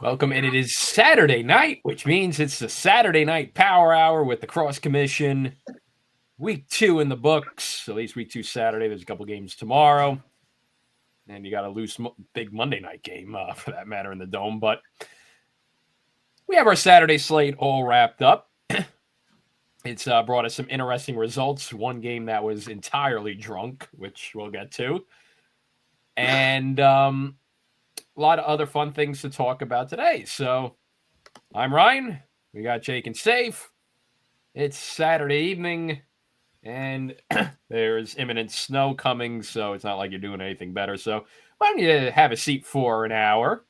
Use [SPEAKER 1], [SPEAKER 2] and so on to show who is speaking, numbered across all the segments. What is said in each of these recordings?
[SPEAKER 1] Welcome, and it is Saturday night, which means it's the Saturday Night Power Hour with the Crosse Commission. Week 2 in the books, at least week 2 Saturday. There's a couple games tomorrow, and you got a loose big Monday night game, for that matter, in the Dome. But we have our Saturday slate all wrapped up. It's brought us some interesting results. One game that was entirely drunk, which we'll get to. And a lot of other fun things to talk about today. So I'm Ryan. We got Jake and Safe. It's Saturday evening, and there's imminent snow coming, so it's not like you're doing anything better. So why don't you have a seat for an hour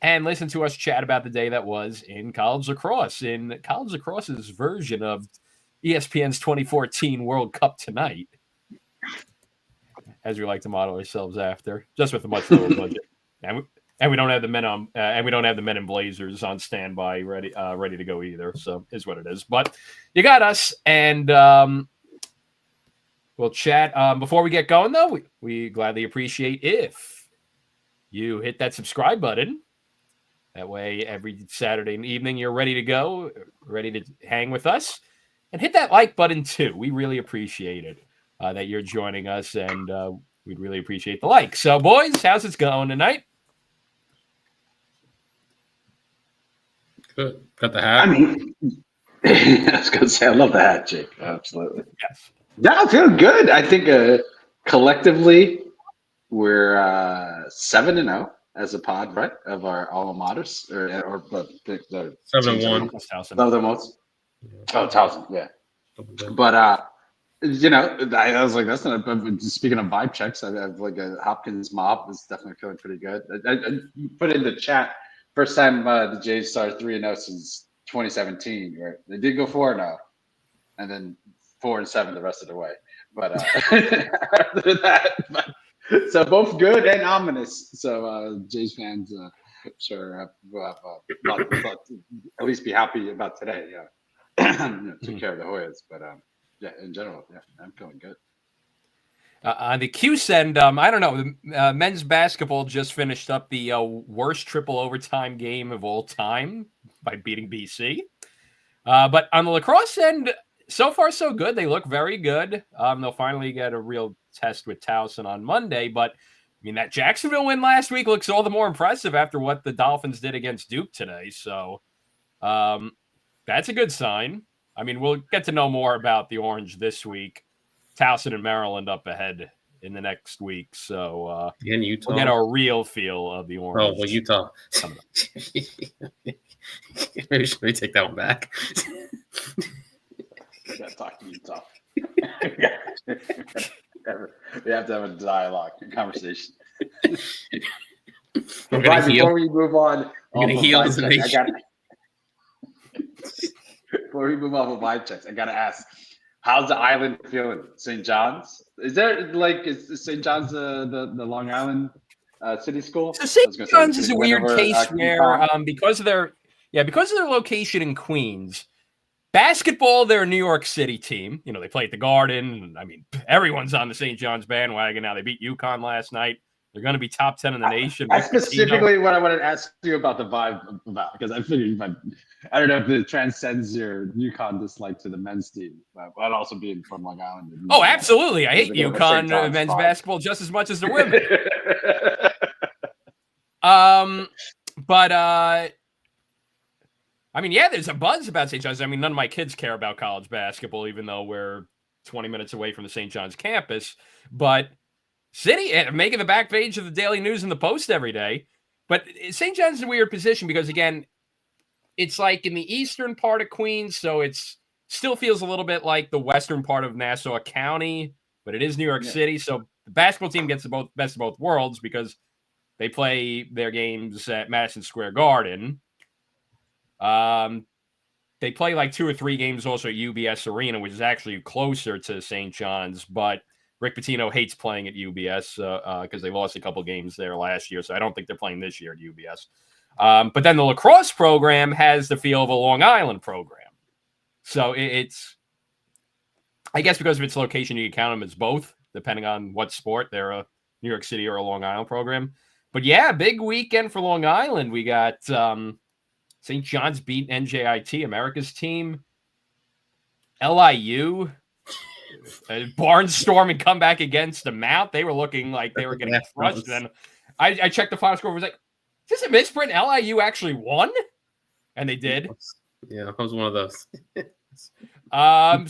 [SPEAKER 1] and listen to us chat about the day that was in college lacrosse, in college lacrosse's version of ESPN's 2014 World Cup Tonight, as we like to model ourselves after, just with a much lower budget. And we don't have the men on, and we don't have the men in blazers on standby, ready to go either. So is what it is. But you got us, and we'll chat. Before we get going, though, we gladly appreciate if you hit that subscribe button. That way, every Saturday evening, you're ready to go, ready to hang with us, and hit that like button too. We really appreciate it that you're joining us, and we'd really appreciate the like. So, boys, how's it going tonight?
[SPEAKER 2] Good. Got the hat.
[SPEAKER 3] I mean, I was going to say, I love the hat, Jake. Absolutely.
[SPEAKER 1] Yes.
[SPEAKER 3] Yeah, I feel good. I think collectively we're 7-0 as a pod, right? Of our alma maters, or the
[SPEAKER 2] 7-1.
[SPEAKER 3] No, the most. Oh, Towson, yeah. But I was like, that's not. But speaking of vibe checks, I have like a Hopkins mob is definitely feeling pretty good. I put in the chat. First time the Jays started 3-0 since 2017, right? They did go 4-0, and then 4-7 the rest of the way. But other than that, so both good and ominous. So Jays fans, sure, at least be happy about today. Yeah, took care of the Hoyas, but yeah, in general, yeah, I'm feeling good.
[SPEAKER 1] On the Cuse end, I don't know. Men's basketball just finished up the worst triple overtime game of all time by beating BC. But on the lacrosse end, so far so good. They look very good. They'll finally get a real test with Towson on Monday. But, I mean, that Jacksonville win last week looks all the more impressive after what the Dolphins did against Duke today. So that's a good sign. I mean, we'll get to know more about the Orange this week. Towson and Maryland up ahead in the next week. So
[SPEAKER 2] and Utah.
[SPEAKER 1] We'll get our real feel of the Orange.
[SPEAKER 2] Oh, well, Utah. Maybe should we take that one back?
[SPEAKER 3] We got to talk to Utah. We have to have a dialogue, a conversation. Before we move on, before we move off of vibe checks, I got to ask, how's the island feeling? St. John's? Is there is St. John's the Long Island city school?
[SPEAKER 1] So St. John's is a weird case where because of their location in Queens, basketball, they're a New York City team. You know, they play at the Garden. I mean, everyone's on the St. John's bandwagon now. They beat UConn last night. They're going to be top 10 in the nation.
[SPEAKER 3] That's specifically what I wanted to ask you about the vibe about, because I figured I don't know if it transcends your UConn dislike to the men's team, but also being from Long Island.
[SPEAKER 1] Oh, absolutely. I hate UConn men's basketball just as much as the women. But I mean, yeah, there's a buzz about St. John's. I mean, none of my kids care about college basketball, even though we're 20 minutes away from the St. John's campus. But City making the back page of the Daily News and the Post every day. But St. John's is a weird position because, again, it's like in the eastern part of Queens, so it's still feels a little bit like the western part of Nassau County, but it is New York City. So the basketball team gets the best of both worlds because they play their games at Madison Square Garden. They play like 2 or 3 games also at UBS Arena, which is actually closer to St. John's, but Rick Pitino hates playing at UBS because they lost a couple games there last year, so I don't think they're playing this year at UBS. But then the lacrosse program has the feel of a Long Island program. So it's, I guess because of its location, you can count them as both, depending on what sport. They're a New York City or a Long Island program. But yeah, big weekend for Long Island. We got St. John's beat NJIT, America's team. LIU, barnstorm and come back against the Mount. They were looking like they were getting crushed. Then I checked the final score. Was like, is this a misprint? LIU actually won, and they did.
[SPEAKER 2] Yeah, that was one of those.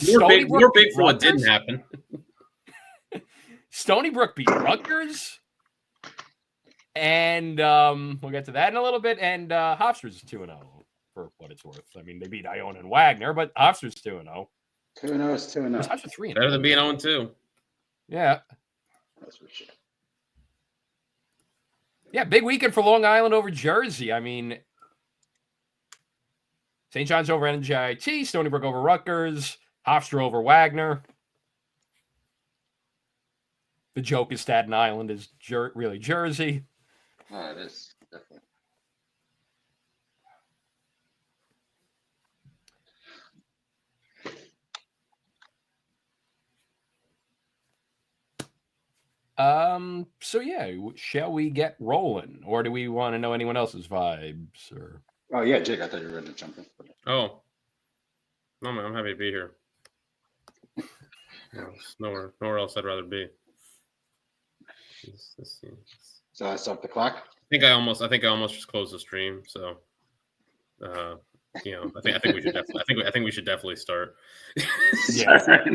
[SPEAKER 1] Stony
[SPEAKER 2] Brook big for what didn't happen.
[SPEAKER 1] Stony Brook beat Rutgers, and we'll get to that in a little bit. And Hofstra's 2-0 for what it's worth. I mean, they beat Iona and Wagner, but Hofstra's 2-0.
[SPEAKER 3] 2-0 is 2-0.
[SPEAKER 1] Hofstra's 3-0.
[SPEAKER 2] Better than being 0-2.
[SPEAKER 1] Yeah,
[SPEAKER 3] that's for sure.
[SPEAKER 1] Yeah, big weekend for Long Island over Jersey. I mean, St. John's over NJIT, Stony Brook over Rutgers, Hofstra over Wagner. The joke is Staten Island is really Jersey.
[SPEAKER 3] Oh, it is, definitely.
[SPEAKER 1] So yeah, shall we get rolling, or do we want to know anyone else's vibes? Or
[SPEAKER 3] oh yeah, Jake, I thought you were going to jump in.
[SPEAKER 2] Oh, no, man, I'm happy to be here. Nowhere else I'd rather be.
[SPEAKER 3] So I stop the clock.
[SPEAKER 2] I think I almost just closed the stream. So, I think we should definitely. I think we should definitely start.
[SPEAKER 1] Yeah.
[SPEAKER 3] All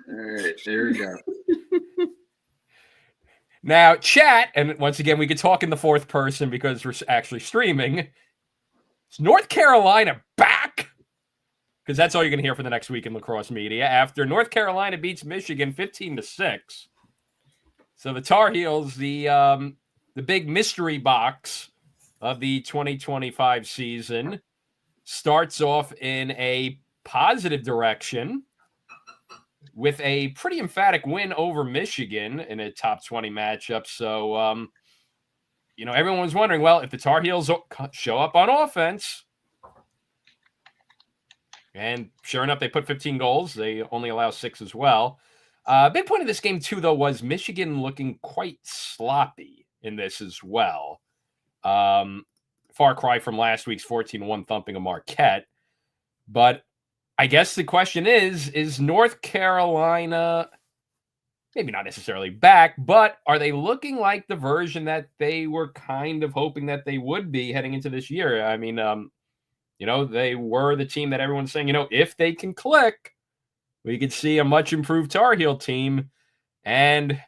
[SPEAKER 3] right, there we go.
[SPEAKER 1] Now, chat, and once again, we could talk in the fourth person because we're actually streaming. Is North Carolina back? Because that's all you're going to hear for the next week in lacrosse media. After North Carolina beats Michigan 15-6. So the Tar Heels, the big mystery box of the 2025 season, starts off in a positive direction with a pretty emphatic win over Michigan in a top 20 matchup. So, everyone was wondering, well, if the Tar Heels show up on offense, and sure enough, they put 15 goals. They only allow 6 as well. Big point of this game, too, though, was Michigan looking quite sloppy in this as well. Far cry from last week's 14-1 thumping of Marquette. But I guess the question is North Carolina maybe not necessarily back, but are they looking like the version that they were kind of hoping that they would be heading into this year? I mean, they were the team that everyone's saying, if they can click, we could see a much improved Tar Heel team. And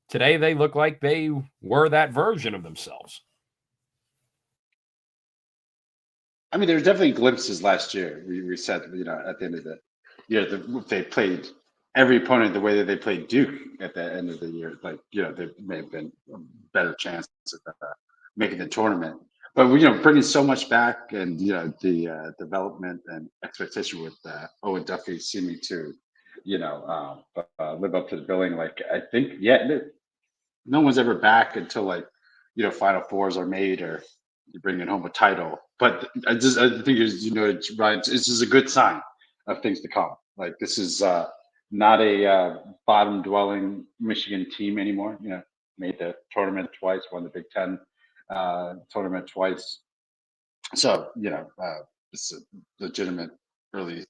[SPEAKER 1] today they look like they were that version of themselves.
[SPEAKER 3] I mean, there were definitely glimpses last year. We said, at the end of the year, they played every opponent the way that they played Duke at the end of the year. Like, there may have been a better chance of making the tournament. But, bringing so much back and, the development and expectation with Owen Duffy seeming to, live up to the billing. Like, I think, no one's ever back until, Final Fours are made or you're bringing home a title. But I think, Ryan, this is a good sign of things to come. Like, this is not a bottom-dwelling Michigan team anymore. Made the tournament twice, won the Big Ten tournament twice. So, it's a legitimate early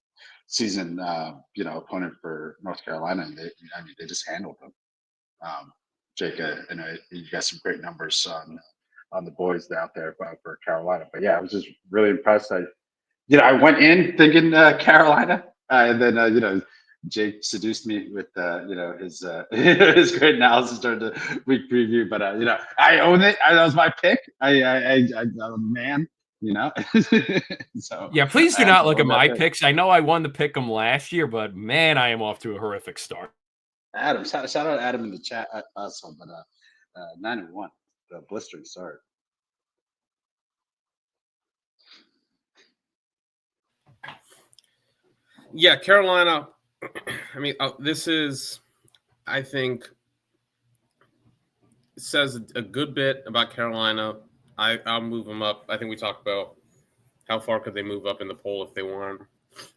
[SPEAKER 3] season, opponent for North Carolina. And they just handled them. Jake, I know you got some great numbers on the boys out there for Carolina. But yeah, I was just really impressed. I went in thinking Carolina, and then Jake seduced me with his great analysis during the week preview. But I own it. That was my pick. I'm a man. So
[SPEAKER 1] yeah, please do not look at my picks. I know I won the pick 'em last year, but man, I am off to a horrific start.
[SPEAKER 3] Adam, shout out Adam in the chat also, but 9-1, the blistering start.
[SPEAKER 2] Yeah, Carolina. I mean, this is, I think, says a good bit about Carolina. I'll move them up. I think we talked about how far could they move up in the poll if they won.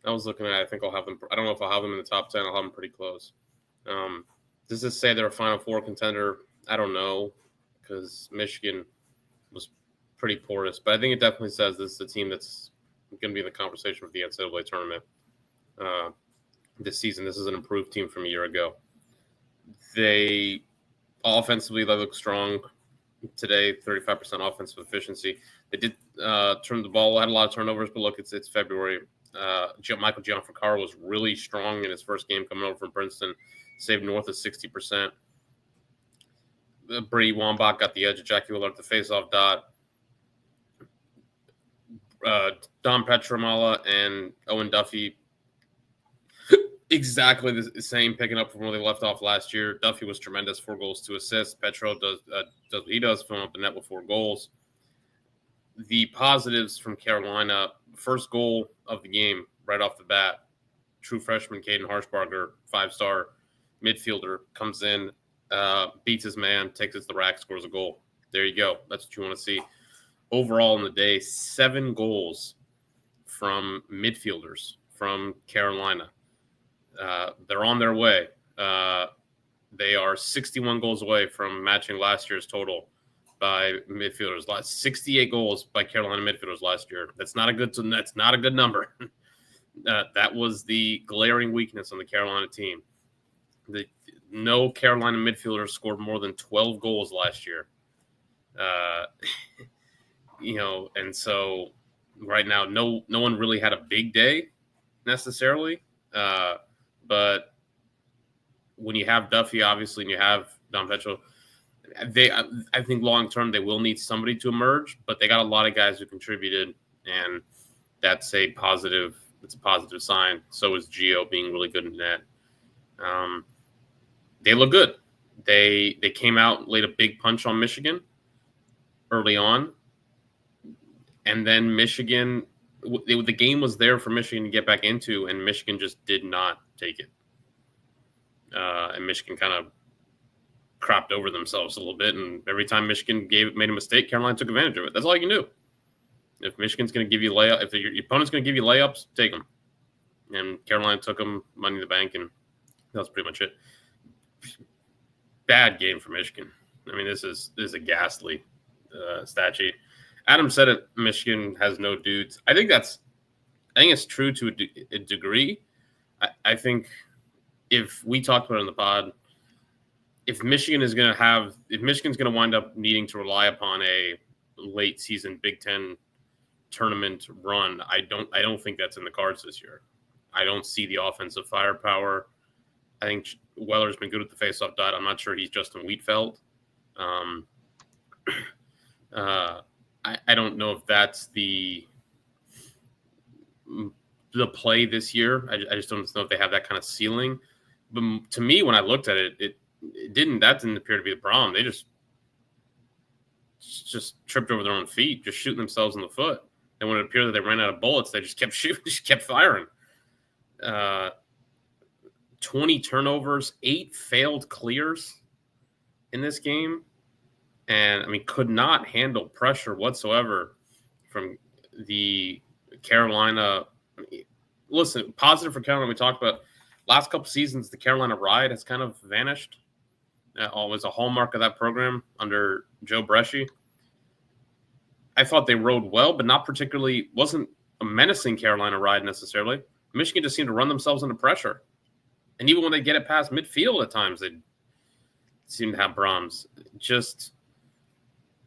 [SPEAKER 2] I was looking at it. I think I'll have them. I don't know if I'll have them in the top 10. I'll have them pretty close. Does this say they're a Final Four contender? I don't know. because Michigan was pretty porous. But I think it definitely says this is a team that's going to be in the conversation with the NCAA tournament this season. This is an improved team from a year ago. They offensively, they look strong today, 35% offensive efficiency. They did turn the ball, had a lot of turnovers, but look, it's February. Michael Gianfrancaro was really strong in his first game coming over from Princeton, saved north of 60%. Brady Wambach got the edge of Jackie Willard at the faceoff dot. Don Petramala and Owen Duffy exactly the same, picking up from where they left off last year. Duffy was tremendous, 4 goals, 2 assists. Petro does what he does, filling up the net with 4 goals. The positives from Carolina, first goal of the game right off the bat, true freshman Caden Harshbarger, 5-star midfielder, comes in, beats his man, takes it to the rack, scores a goal. There you go. That's what you want to see. Overall in the day, 7 goals from midfielders from Carolina. They're on their way. They are 61 goals away from matching last year's total by midfielders. 68 goals by Carolina midfielders last year. That's not a good number. That was the glaring weakness on the Carolina team. No Carolina midfielders scored more than 12 goals last year. And so right now, no one really had a big day necessarily. But when you have Duffy, obviously, and you have Don Petro, I think long term they will need somebody to emerge. But they got a lot of guys who contributed, and that's a positive. It's a positive sign. So is Gio being really good in net. They look good. They came out, laid a big punch on Michigan early on, and then Michigan. The game was there for Michigan to get back into, and Michigan just did not take it. And Michigan kind of crapped over themselves a little bit, and every time Michigan made a mistake, Carolina took advantage of it. That's all you can do. If Michigan's going to give you if your opponent's going to give you layups, take them. And Carolina took them, money in the bank, and that was pretty much it. Bad game for Michigan. I mean, this is a ghastly stat sheet. Adam said it. Michigan has no dudes. I think it's true to a degree. I think if we talked about it in the pod, if Michigan's going to wind up needing to rely upon a late season Big Ten tournament run, I don't think that's in the cards this year. I don't see the offensive firepower. I think Weller's been good at the faceoff dot. I'm not sure he's Justin Wheatfeld. I don't know if that's the play this year. I just don't know if they have that kind of ceiling. But to me, when I looked at it, that didn't appear to be the problem. They just tripped over their own feet, just shooting themselves in the foot. And when it appeared that they ran out of bullets, they just kept shooting, just kept firing. 20 turnovers, 8 failed clears in this game. And, I mean, could not handle pressure whatsoever from the Carolina. Listen, positive for Carolina, we talked about last couple seasons, the Carolina ride has kind of vanished. Was a hallmark of that program under Joe Bresci. I thought they rode well, but not particularly, wasn't a menacing Carolina ride necessarily. Michigan just seemed to run themselves into pressure. And even when they get it past midfield at times, they seem to have problems. Just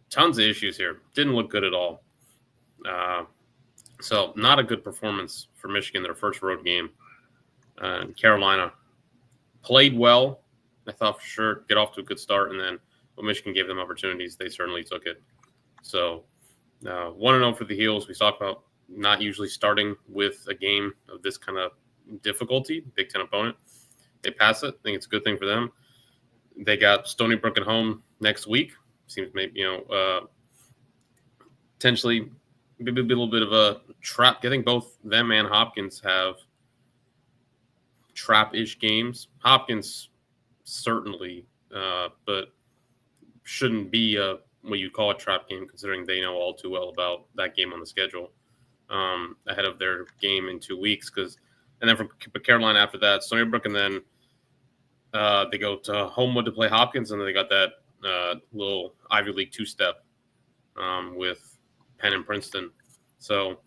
[SPEAKER 2] tons of issues here. Didn't look good at all. So not a good performance for Michigan, their first road game. Carolina played well. I thought for sure get off to a good start. And then when Michigan gave them opportunities, they certainly took it. So 1-0 for the Heels. We talked about not usually starting with a game of this kind of difficulty, Big Ten opponent. They pass it. I think it's a good thing for them. They got Stony Brook at home next week. Seems maybe, potentially maybe a little bit of a trap. I think both them and Hopkins have trap-ish games. Hopkins certainly, but shouldn't be what you call a trap game, considering they know all too well about that game on the schedule ahead of their game in 2 weeks. And then for Carolina after that, Stony Brook, and then they go to Homewood to play Hopkins, and then they got that little Ivy League two-step with Penn and Princeton. So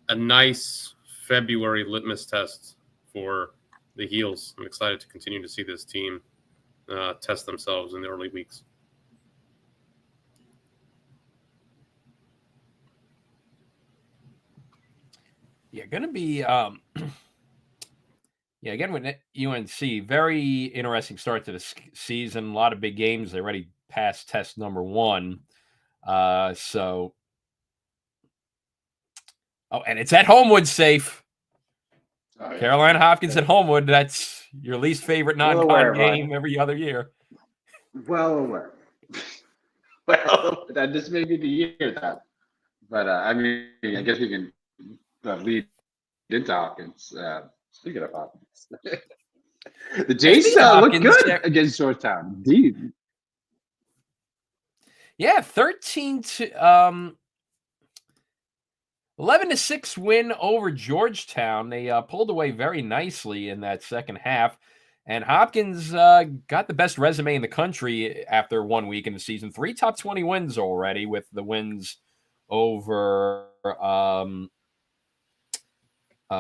[SPEAKER 2] a nice February litmus test for the Heels. I'm excited to continue to see this team test themselves in the early weeks.
[SPEAKER 1] Yeah, going to be again with UNC, very interesting start to the season. A lot of big games. They already passed test number 1. And it's at Homewood, safe. Oh, yeah. Carolina Hopkins at Homewood. That's your least favorite non-con game every other year.
[SPEAKER 3] Well aware. Well, that just may be the year that. But I mean, I guess we can lead into Hopkins. Speaking of Hopkins, the Jays look good against Georgetown. Indeed.
[SPEAKER 1] Yeah, 11-6 win over Georgetown. They pulled away very nicely in that second half. And Hopkins got the best resume in the country after 1 week in the season. 3 top 20 wins already, with the wins over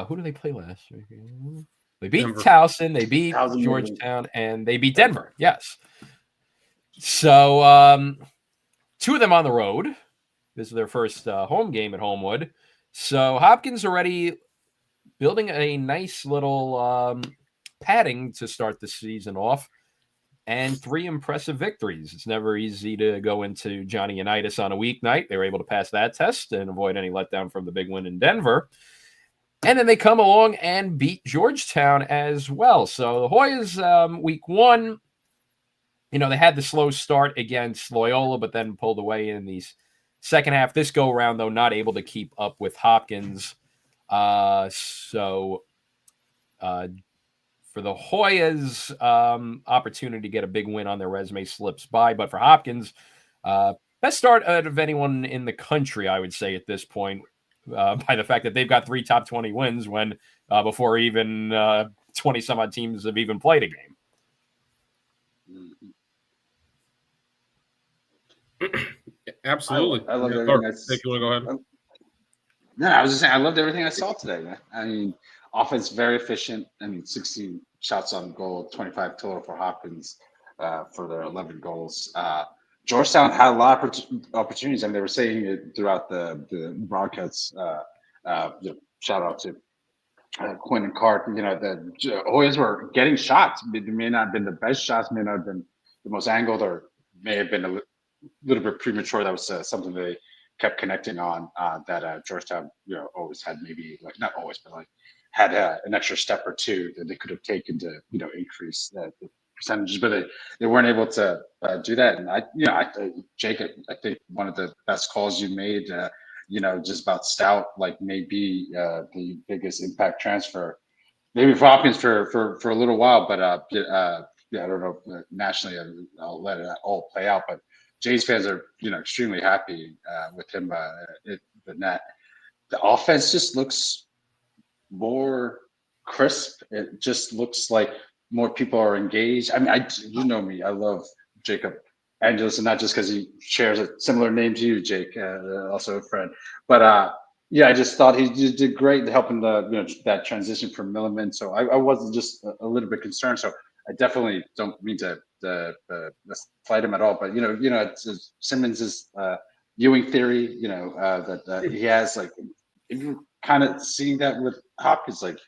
[SPEAKER 1] who did they play last week? They beat Towson, they beat Georgetown, and they beat Denver. Yes. So 2 of them on the road. This is their first home game at Homewood. So Hopkins already building a nice little padding to start the season off, and 3 impressive victories. It's never easy to go into Johnny Unitas on a weeknight. They were able to pass that test and avoid any letdown from the big win in Denver. And then they come along and beat Georgetown as well. So the Hoyas, week 1, they had the slow start against Loyola, but then pulled away in the second half. This go around, though, not able to keep up with Hopkins. For the Hoyas, opportunity to get a big win on their resume slips by. But for Hopkins, best start out of anyone in the country, I would say, at this point, by the fact that they've got 3 top 20 wins when before even 20-some-odd teams have even played a game.
[SPEAKER 2] Absolutely.
[SPEAKER 3] I love everything.
[SPEAKER 2] You want to go ahead?
[SPEAKER 3] No, I was just saying, I loved everything I saw today, man. I mean, offense very efficient. I mean, 16 shots on goal, 25 total for Hopkins for their 11 goals. Georgetown had a lot of opportunities. I mean, they were saying it throughout the broadcasts. Shout out to Quinn and Cart. The Hoyas were getting shots. They may not have been the best shots, may not have been the most angled, or may have been a little bit premature. That was something they kept connecting on that Georgetown, always had, maybe like not always, but like had an extra step or 2 that they could have taken to, increase the percentages, but they weren't able to do that. And Jacob, I think one of the best calls you made, just about Stout, like maybe the biggest impact transfer, maybe for Hopkins for a little while, but I don't know, nationally, I'll let it all play out, but Jays fans are, extremely happy with him in the net. The offense just looks more crisp. It just looks like more people are engaged. I mean, you know me, I love Jacob Angelos, and not just because he shares a similar name to you, Jake, also a friend. But I just thought he did great helping that transition from Milliman. So I wasn't just a little bit concerned. So I definitely don't mean to slight him at all. But it's Simmons's viewing theory. That he has, like, if you're kind of seeing that with Hopkins, like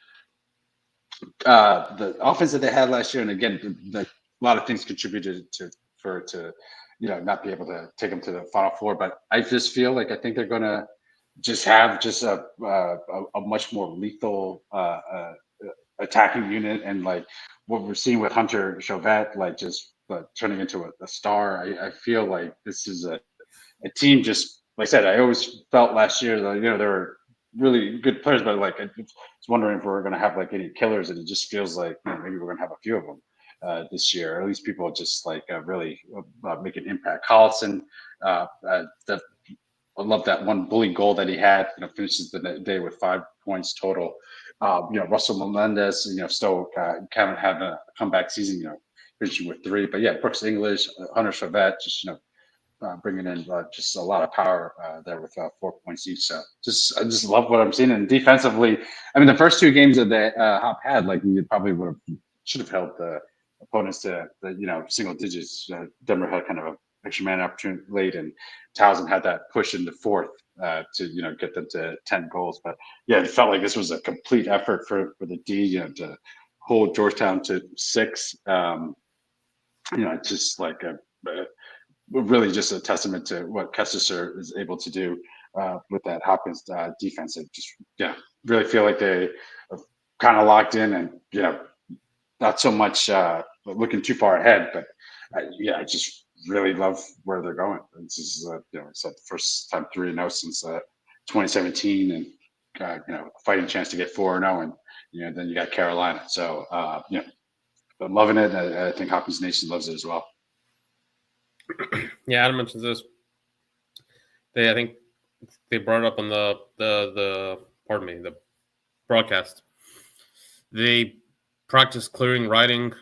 [SPEAKER 3] the offense that they had last year, and again, a lot of things contributed to not be able to take them to the Final Four. But I just feel like I think they're going to just have a much more lethal attacking unit, and like what we're seeing with Hunter Chauvette, like just turning into a star. I feel like this is a team, just like I said, I always felt last year that there were really good players, but like I was wondering if we're going to have like any killers, and it just feels like maybe we're going to have a few of them this year. Or at least people just like really make an impact. Collison, I love that one bully goal that he had. Finishes the day with 5 points total. Russell Melendez, still kind of having a comeback season. finishing with 3. But yeah, Brooks English, Hunter Chauvet, just bringing in just a lot of power there with 4 points each. So I just love what I'm seeing. And defensively, I mean, the first 2 games that the Hop had, like you probably should have held the opponents to the single digits. Denver had kind of a extra man opportunity late, and Towson had that push in the 4th to get them to 10 goals. But yeah, it felt like this was a complete effort for the D, to hold Georgetown to 6. It's just like really just a testament to what Kesteser is able to do with that Hopkins defense. It just really feel like they are kind of locked in, and not so much looking too far ahead, but I just really love where they're going. This is it's the first time 3-0 since 2017, and fighting chance to get 4-0, and then you got Carolina. So I'm loving it. I think Hopkins Nation loves it as well.
[SPEAKER 2] Yeah, Adam mentions this. I think they brought it up on the broadcast. They practice clearing writing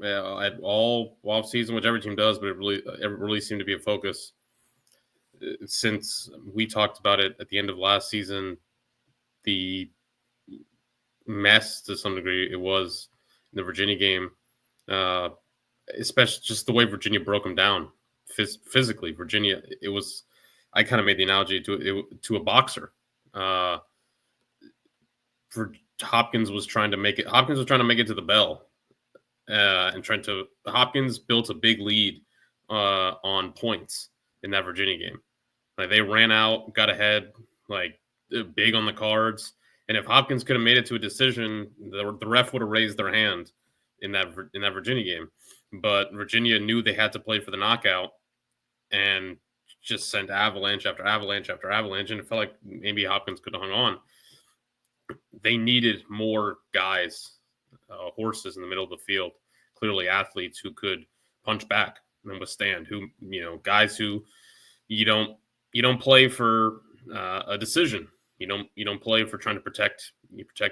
[SPEAKER 2] at all off season, which every team does, but it really seemed to be a focus since we talked about it at the end of last season. The mess, to some degree, it was in the Virginia game, especially just the way Virginia broke them down physically. Virginia, it was. I kind of made the analogy to a boxer. Hopkins was trying to make it. Hopkins was trying to make it to the bell, and Hopkins built a big lead on points in that Virginia game. Like, they ran out, got ahead, like big on the cards. And if Hopkins could have made it to a decision, the ref would have raised their hand in that Virginia game. But Virginia knew they had to play for the knockout, and just sent avalanche after avalanche after avalanche, and it felt like maybe Hopkins could have hung on. They needed more guys, horses in the middle of the field, clearly athletes who could punch back and withstand. Guys who you don't play for a decision. You don't play for trying to protect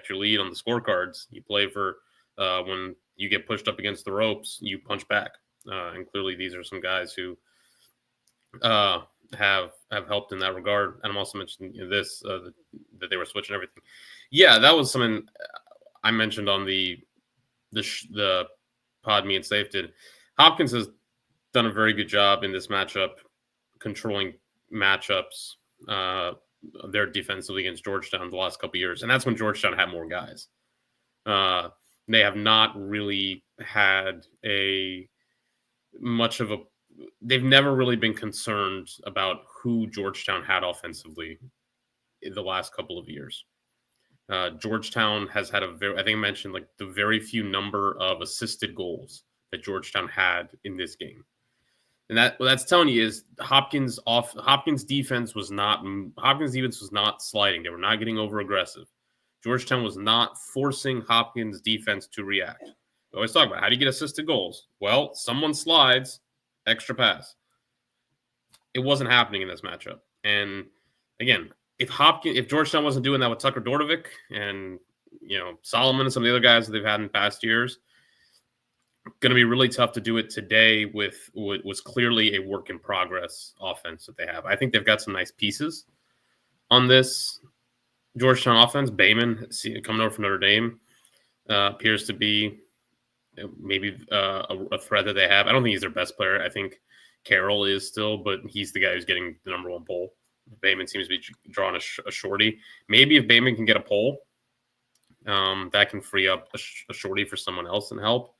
[SPEAKER 2] your lead on the scorecards. You play for when you get pushed up against the ropes, you punch back. And clearly, these are some guys who have helped in that regard. And I'm also mentioning this that they were switching everything. Yeah, that was something I mentioned on the pod me and Safe did. Hopkins has done a very good job in this matchup, controlling matchups. Their defensively against Georgetown the last couple of years, and that's when Georgetown had more guys. They have not really had they've never really been concerned about who Georgetown had offensively in the last couple of years. Georgetown has had I think I mentioned like the very few number of assisted goals that Georgetown had in this game. And what that's telling you is Hopkins defense was not sliding. They were not getting over aggressive. Georgetown was not forcing Hopkins defense to react. We always talk about how do you get assisted goals? Well, someone slides, extra pass. It wasn't happening in this matchup. And again, if Georgetown wasn't doing that with Tucker Dordovic and Solomon and some of the other guys that they've had in past years, going to be really tough to do it today with what was clearly a work in progress offense that they have. I think they've got some nice pieces on this Georgetown offense. Bayman coming over from Notre Dame appears to be maybe a threat that they have. I don't think he's their best player. I think Carroll is still, but he's the guy who's getting the number 1 poll. Bayman seems to be drawing a shorty. Maybe if Bayman can get a poll, that can free up a shorty for someone else and help.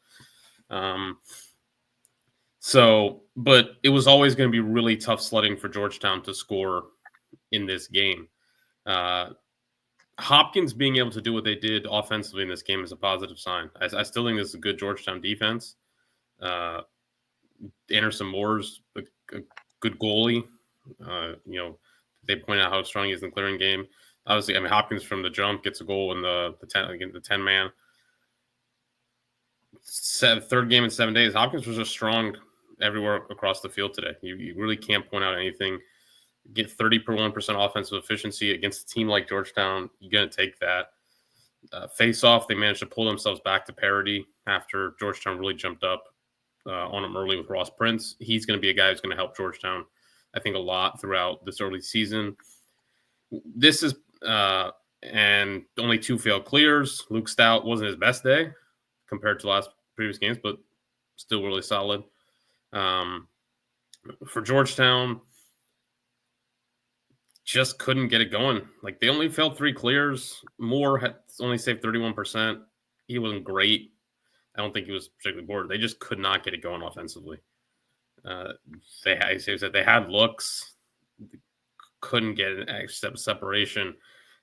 [SPEAKER 2] But it was always going to be really tough sledding for Georgetown to score in this game. Hopkins being able to do what they did offensively in this game is a positive sign. I still think this is a good Georgetown defense. Anderson Moore's a good goalie. They point out how strong he is in the clearing game. Obviously, Hopkins from the jump gets a goal in the 10-man. Third game in 7 days. Hopkins was just strong everywhere across the field today. You really can't point out anything. Get 30% offensive efficiency against a team like Georgetown. You're going to take that. Face off, they managed to pull themselves back to parity after Georgetown really jumped up on him early with Ross Prince. He's going to be a guy who's going to help Georgetown, I think, a lot throughout this early season. This is and only 2 failed clears. Luke Stout wasn't his best day compared to previous games, but still really solid. For Georgetown, just couldn't get it going. Like, they only failed 3 clears. Moore had only saved 31%. He wasn't great. I don't think he was particularly bored. They just could not get it going offensively. They had looks, couldn't get an extra separation.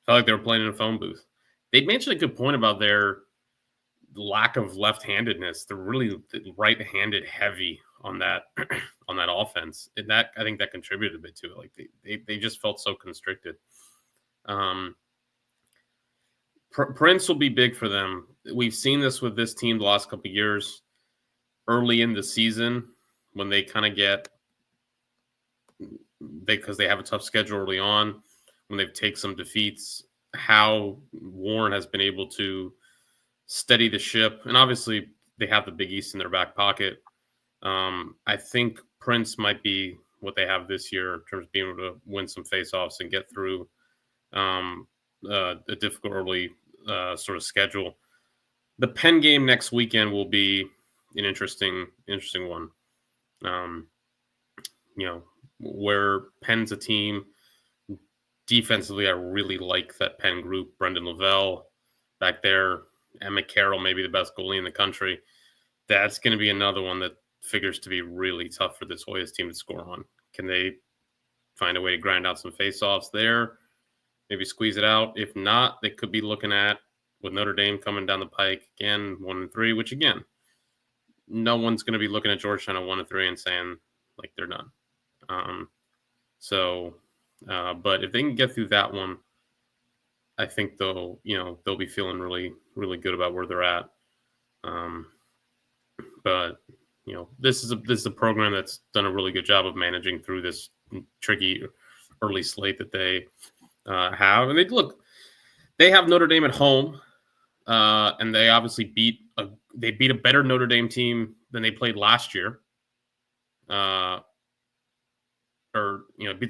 [SPEAKER 2] Felt like they were playing in a phone booth. They mentioned a good point about their lack of left-handedness. They're really right-handed heavy on that offense, and that, I think, that contributed a bit to it. Like, they just felt so constricted. Prince will be big for them. We've seen this with this team the last couple of years. Early in the season, when they kind of because they have a tough schedule early on, when they take some defeats, how Warren has been able to steady the ship. And obviously, they have the Big East in their back pocket. I think Prince might be what they have this year in terms of being able to win some faceoffs and get through a difficult early sort of schedule. The Penn game next weekend will be an interesting one. Where Penn's a team defensively, I really like that Penn group. Brendan Lavelle back there, Emmett Carroll, maybe the best goalie in the country. That's going to be another one that figures to be really tough for this Hoyas team to score on. Can they find a way to grind out some faceoffs there? Maybe squeeze it out. If not, they could be looking at, with Notre Dame coming down the pike again, 1-3, which again, no one's going to be looking at Georgetown at 1-3 and saying like they're done. But if they can get through that one, I think they'll be feeling really, really good about where they're at. But this is a program that's done a really good job of managing through this tricky early slate that they have. And they have Notre Dame at home, and they obviously beat a better Notre Dame team than they played last year. They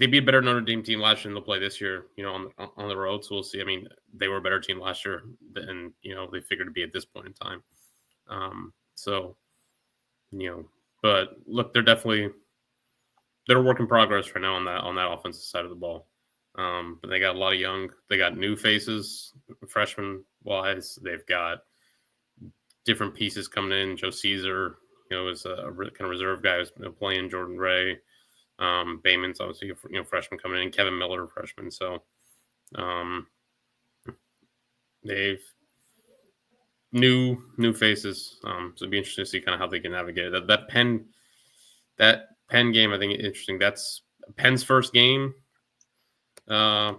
[SPEAKER 2] beat a better Notre Dame team last year than they'll play this year, on the road. So we'll see. I mean, they were a better team last year than, they figured to be at this point in time. But look, they're a work in progress right now on that offensive side of the ball. But they got a lot of they got new faces, freshman wise. They've got different pieces coming in. Joe Caesar, is a kind of reserve guy who's playing. Jordan Ray, Bayman's obviously freshman coming in. Kevin Miller, freshman. So they've new faces. So it'd be interesting to see kind of how they can navigate it. That Penn game, I think, is interesting. That's Penn's first game of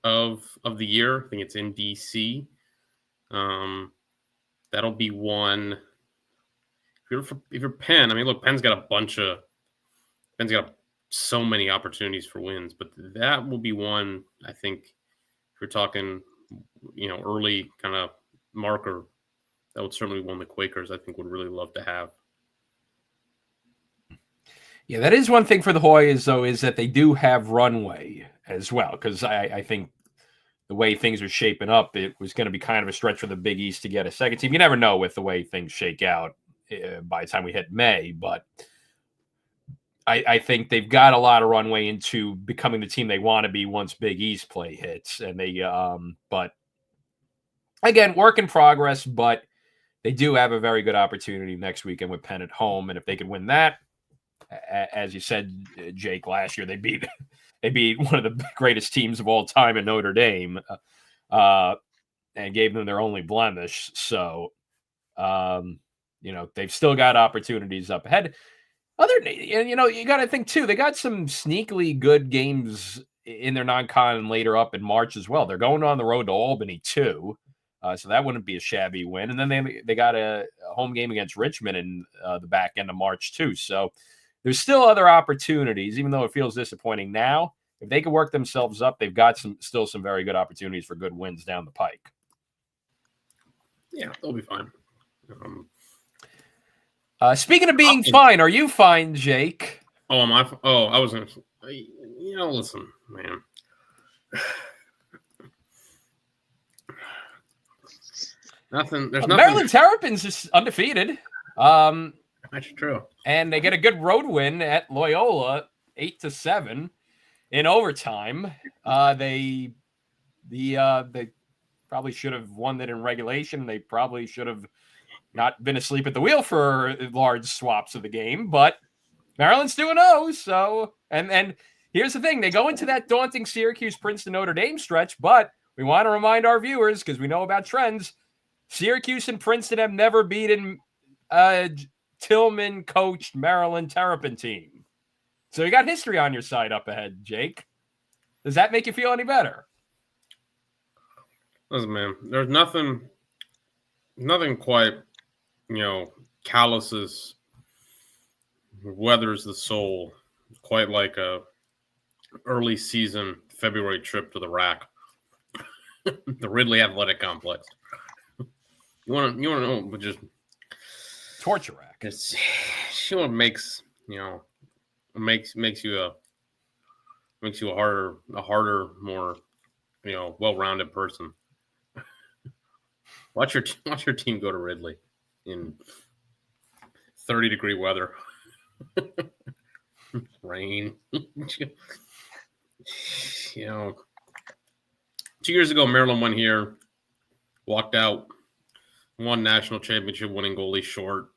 [SPEAKER 2] the year. I think it's in DC. That'll be one. If you're Penn, I mean, look, Penn's got so many opportunities for wins, but that will be one. I think if you're talking, early kind of marker, that would certainly be one the Quakers, I think, would really love to have.
[SPEAKER 1] Yeah, that is one thing for the Hoyas, though, is that they do have runway as well, because I think the way things are shaping up, it was going to be kind of a stretch for the Big East to get a second team. You never know with the way things shake out by the time we hit May, but I think they've got a lot of runway into becoming the team they want to be once Big East play hits. And but again, work in progress, but they do have a very good opportunity next weekend with Penn at home. And if they could win that, as you said, Jake, last year they beat one of the greatest teams of all time in Notre Dame, and gave them their only blemish. So, they've still got opportunities up ahead. You got to think too, they got some sneakily good games in their non-con later up in March as well. They're going on the road to Albany too. So that wouldn't be a shabby win. And then they got a home game against Richmond in the back end of March too. So there's still other opportunities, even though it feels disappointing now. If they can work themselves up, they've got still some very good opportunities for good wins down the pike.
[SPEAKER 2] Yeah, they'll be fine.
[SPEAKER 1] Speaking of being fine, are you fine, Jake?
[SPEAKER 2] Oh, am I? Oh, I was going to. Listen, man. Nothing. There's nothing.
[SPEAKER 1] Maryland Terrapins is undefeated.
[SPEAKER 2] That's true.
[SPEAKER 1] And they get a good road win at Loyola, 8-7 in overtime. They probably should have won that in regulation. They probably should have not been asleep at the wheel for large swaps of the game, but Maryland's 2-0. So, and here's the thing. They go into that daunting Syracuse, Princeton, Notre Dame stretch, but we want to remind our viewers, because we know about trends, Syracuse and Princeton have never beaten Tillman-coached Maryland Terrapin team. So you got history on your side up ahead, Jake. Does that make you feel any better?
[SPEAKER 2] Listen, man, there's nothing quite, calluses, weathers the soul, quite like a early season February trip to the rack, the Ridley Athletic Complex. You want to know, but just
[SPEAKER 1] torture rack.
[SPEAKER 2] It's what makes you a harder, more well-rounded person. Watch your team go to Ridley in 30-degree weather, rain. 2 years ago, Maryland went here, walked out, won national championship, winning goalie short.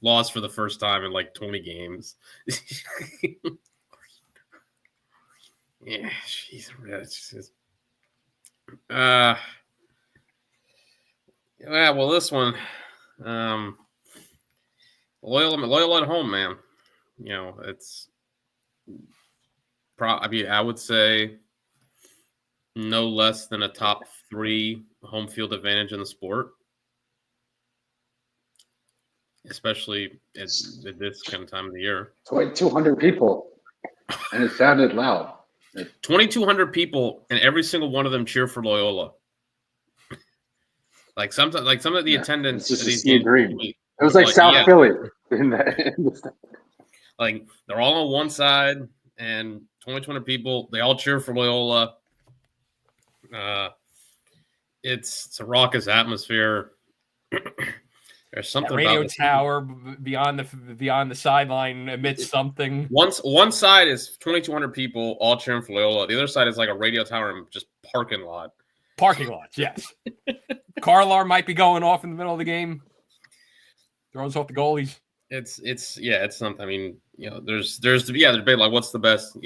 [SPEAKER 2] Lost for the first time in like 20 games. Yeah, jeez, well, this one, Loyola at home, man. It's I would say no less than a top 3 home field advantage in the sport, especially at this kind of time of the year.
[SPEAKER 3] 200 people, and it sounded loud.
[SPEAKER 2] 2,200 people, and every single one of them cheer for Loyola. Some of the attendance.
[SPEAKER 3] It's just a dream. It was like South Philly.
[SPEAKER 2] Like they're all on one side, and 2,200 people. They all cheer for Loyola. It's a raucous atmosphere. There's something
[SPEAKER 1] that radio
[SPEAKER 2] about
[SPEAKER 1] tower beyond the sideline emits something.
[SPEAKER 2] One side is 2,200 people all cheering for Loyola. The other side is like a radio tower and just parking lot.
[SPEAKER 1] Parking lots, yes. Car alarm might be going off in the middle of the game. Throws off the goalies.
[SPEAKER 2] It's something. I mean, there's debate like what's the best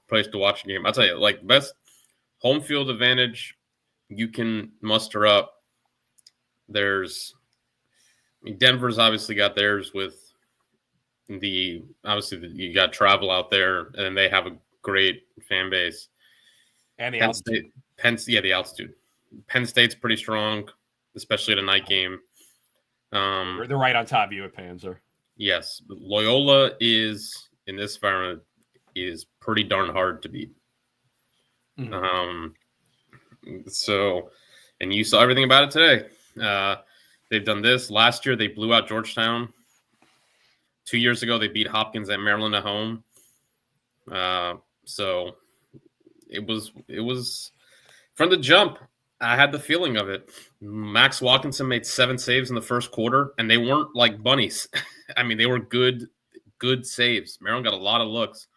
[SPEAKER 2] place to watch a game. I'll tell you, like best home field advantage you can muster up. Denver's obviously got theirs with you got travel out there, and they have a great fan base.
[SPEAKER 1] And the altitude.
[SPEAKER 2] The altitude. Penn State's pretty strong, especially at a night game.
[SPEAKER 1] They're right on top of you at Panzer.
[SPEAKER 2] Yes, Loyola is in this environment is pretty darn hard to beat. Mm-hmm. And you saw everything about it today. They've done this. Last year, they blew out Georgetown. 2 years ago, they beat Hopkins at Maryland at home. So it was from the jump. I had the feeling of it. Max Watkinson made 7 saves in the first quarter, and they weren't like bunnies. I mean, they were good saves. Maryland got a lot of looks.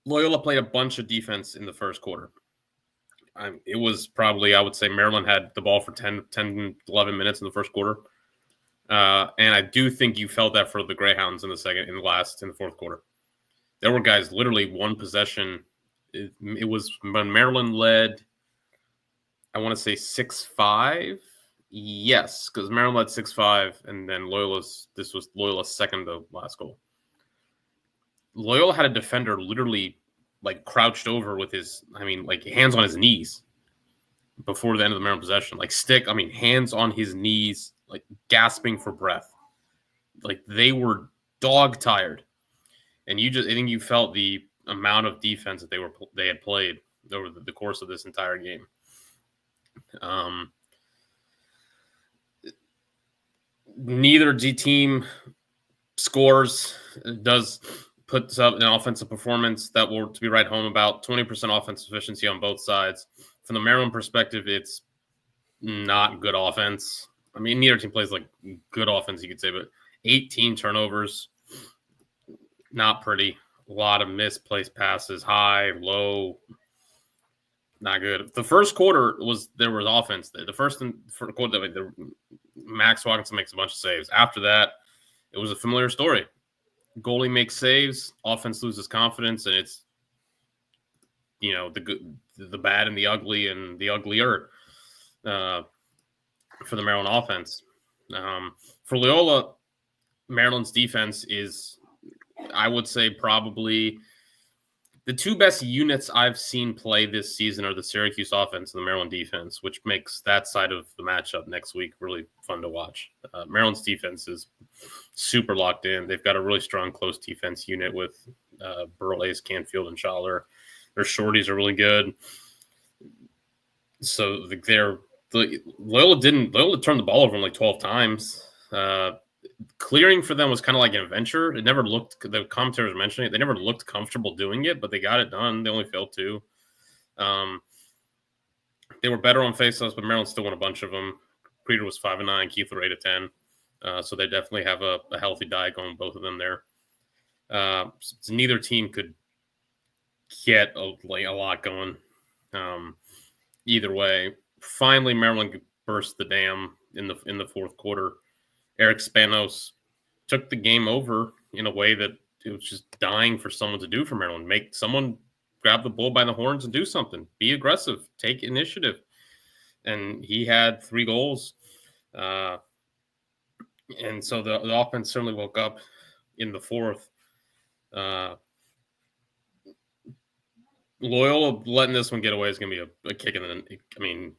[SPEAKER 2] Loyola played a bunch of defense in the first quarter. It was probably, I would say, Maryland had the ball for 10, 11 minutes in the first quarter. And I do think you felt that for the Greyhounds in the fourth quarter. There were guys literally one possession. It was when Maryland led, I want to say 6-5. Yes, because Maryland led 6-5, and then this was Loyola's second to last goal. Loyola had a defender literally like crouched over with his, hands on his knees before the end of the Maryland possession. Hands on his knees, like gasping for breath. Like they were dog tired. And I think you felt the amount of defense that they had played over the course of this entire game. neither team scores, does puts up an offensive performance that we're to be right home about. 20% offensive efficiency on both sides. From the Maryland perspective, it's not good offense. I mean, neither team plays like good offense, you could say, but 18 turnovers, not pretty. A lot of misplaced passes, high, low, not good. The first quarter there was offense there. The first quarter, Max Watkinson makes a bunch of saves. After that, it was a familiar story. Goalie makes saves, offense loses confidence, and it's the good, the bad, and the ugly, and the uglier for the Maryland offense. For Loyola, Maryland's defense is, I would say, probably the two best units I've seen play this season are the Syracuse offense and the Maryland defense, which makes that side of the matchup next week really fun to watch. Maryland's defense is super locked in. They've got a really strong close defense unit with Burleys, Canfield, and Schaller. Their shorties are really good. So Loyola turned the ball over like 12 times. Clearing for them was kind of like an adventure. It never looked, the commentators were mentioning it, they never looked comfortable doing it, but they got it done. They only failed 2. They were better on faceoffs, but Maryland still won a bunch of them. Creeder was 5-9, Keith were 8-10. So they definitely have a healthy die going, both of them there. So neither team could get a lot going. Either way, finally Maryland burst the dam in the fourth quarter. Eric Spanos took the game over in a way that it was just dying for someone to do for Maryland. Make someone grab the bull by the horns and do something. Be aggressive. Take initiative. And he had 3 goals. And so the offense certainly woke up in the fourth. Loyola letting this one get away is going to be a kick in the – I mean,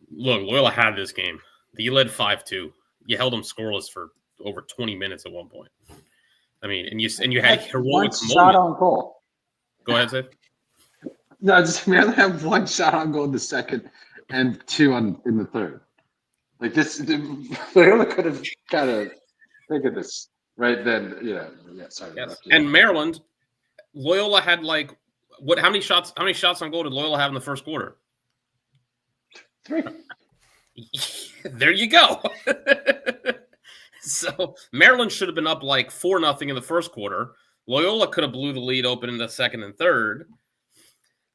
[SPEAKER 2] look, Loyola had this game. You led 5-2. You held them scoreless for over 20 minutes at one point. I mean, and you had heroic
[SPEAKER 3] shot on goal.
[SPEAKER 2] Go ahead, Zay.
[SPEAKER 3] No, we only have 1 shot on goal in the second and 2 in the third. Like this, Loyola could have kind of think of this right then. Yeah. Sorry.
[SPEAKER 2] Yes. And Maryland, Loyola had like what? How many shots on goal did Loyola have in the first quarter?
[SPEAKER 3] 3.
[SPEAKER 2] There you go. So Maryland should have been up like 4-0 in the first quarter. Loyola could have blew the lead open in the second and third.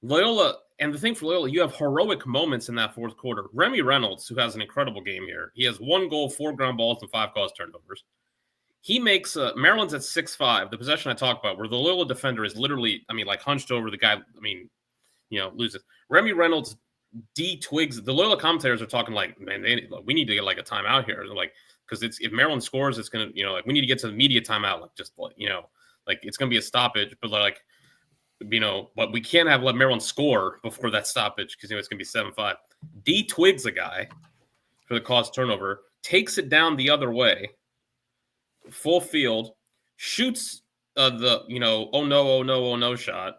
[SPEAKER 2] Loyola, and the thing for Loyola, you have heroic moments in that fourth quarter. Remy Reynolds, who has an incredible game here, he has 1 goal, 4 ground balls, and 5 caused turnovers. He makes Maryland's at 6-5, the possession I talked about, where the Loyola defender is literally, like hunched over the guy. Loses. Remy Reynolds D-twigs. The Loyola commentators are talking like, man, we need to get like a timeout here. They're like, because if Maryland scores, it's gonna, we need to get to the media timeout. Like just it's gonna be a stoppage, but but we can't let Maryland score before that stoppage because it's gonna be 7-5. D-twigs a guy for the caused turnover, takes it down the other way, full field, shoots the oh no shot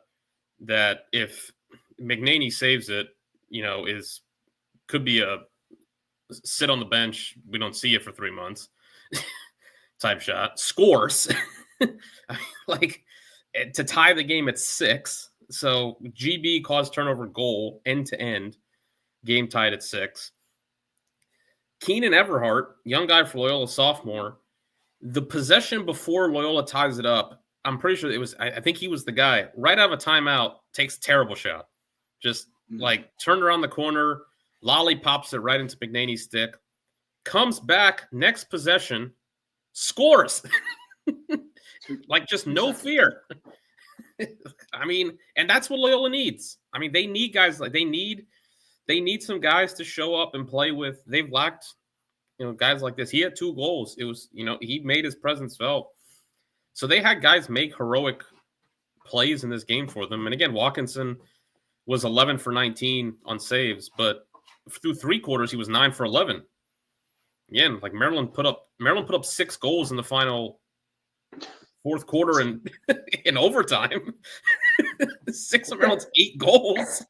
[SPEAKER 2] that if McNaney saves it, could be a sit on the bench, we don't see you for 3 months type shot. Scores to tie the game at 6. So GB caused turnover goal end to end, game tied at 6. Keenan Everhart, young guy for Loyola, sophomore, the possession before Loyola ties it up, I'm pretty sure it was, I think he was the guy, right out of a timeout, takes a terrible shot. Just turned around the corner, lollipops it right into McNaney's stick, comes back, next possession, scores. Just no fear. And that's what Loyola needs. They need guys they need some guys to show up and play with. They've lacked, guys like this. He had 2 goals. It was, he made his presence felt. So they had guys make heroic plays in this game for them. And again, Watkinson was 11 for 19 on saves, but through 3 quarters, he was 9 for 11. Again, Maryland put up 6 goals in the final fourth quarter and in overtime. 6 of Maryland's 8 goals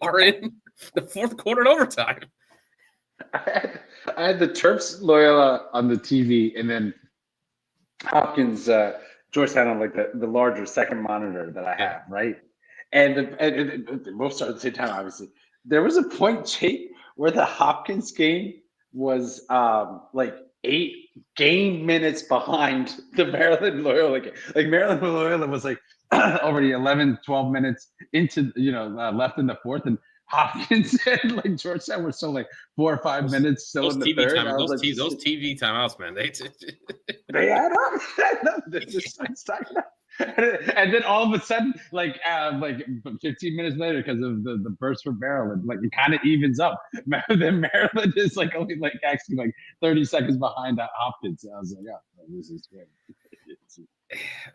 [SPEAKER 2] are in the fourth quarter in overtime.
[SPEAKER 3] I had the Terps Loyola on the TV, and then Hopkins Georgetown on like the larger second monitor that I have, right? And they both started at the same time, obviously. There was a point, Jake, where the Hopkins game was like 8 game minutes behind the Maryland Loyola game. Like Maryland Loyola was like already 11, 12 minutes into, left in the fourth, and Hopkins and like Georgetown were still like 4 or 5 minutes still in the
[SPEAKER 2] TV
[SPEAKER 3] third.
[SPEAKER 2] those TV timeouts, man.
[SPEAKER 3] They add up. They're just stacking up. And then all of a sudden, like 15 minutes later, because of the burst from Maryland, like it kind of evens up. Then Maryland is like only like actually like 30 seconds behind that Hopkins. I was like, oh, this is great.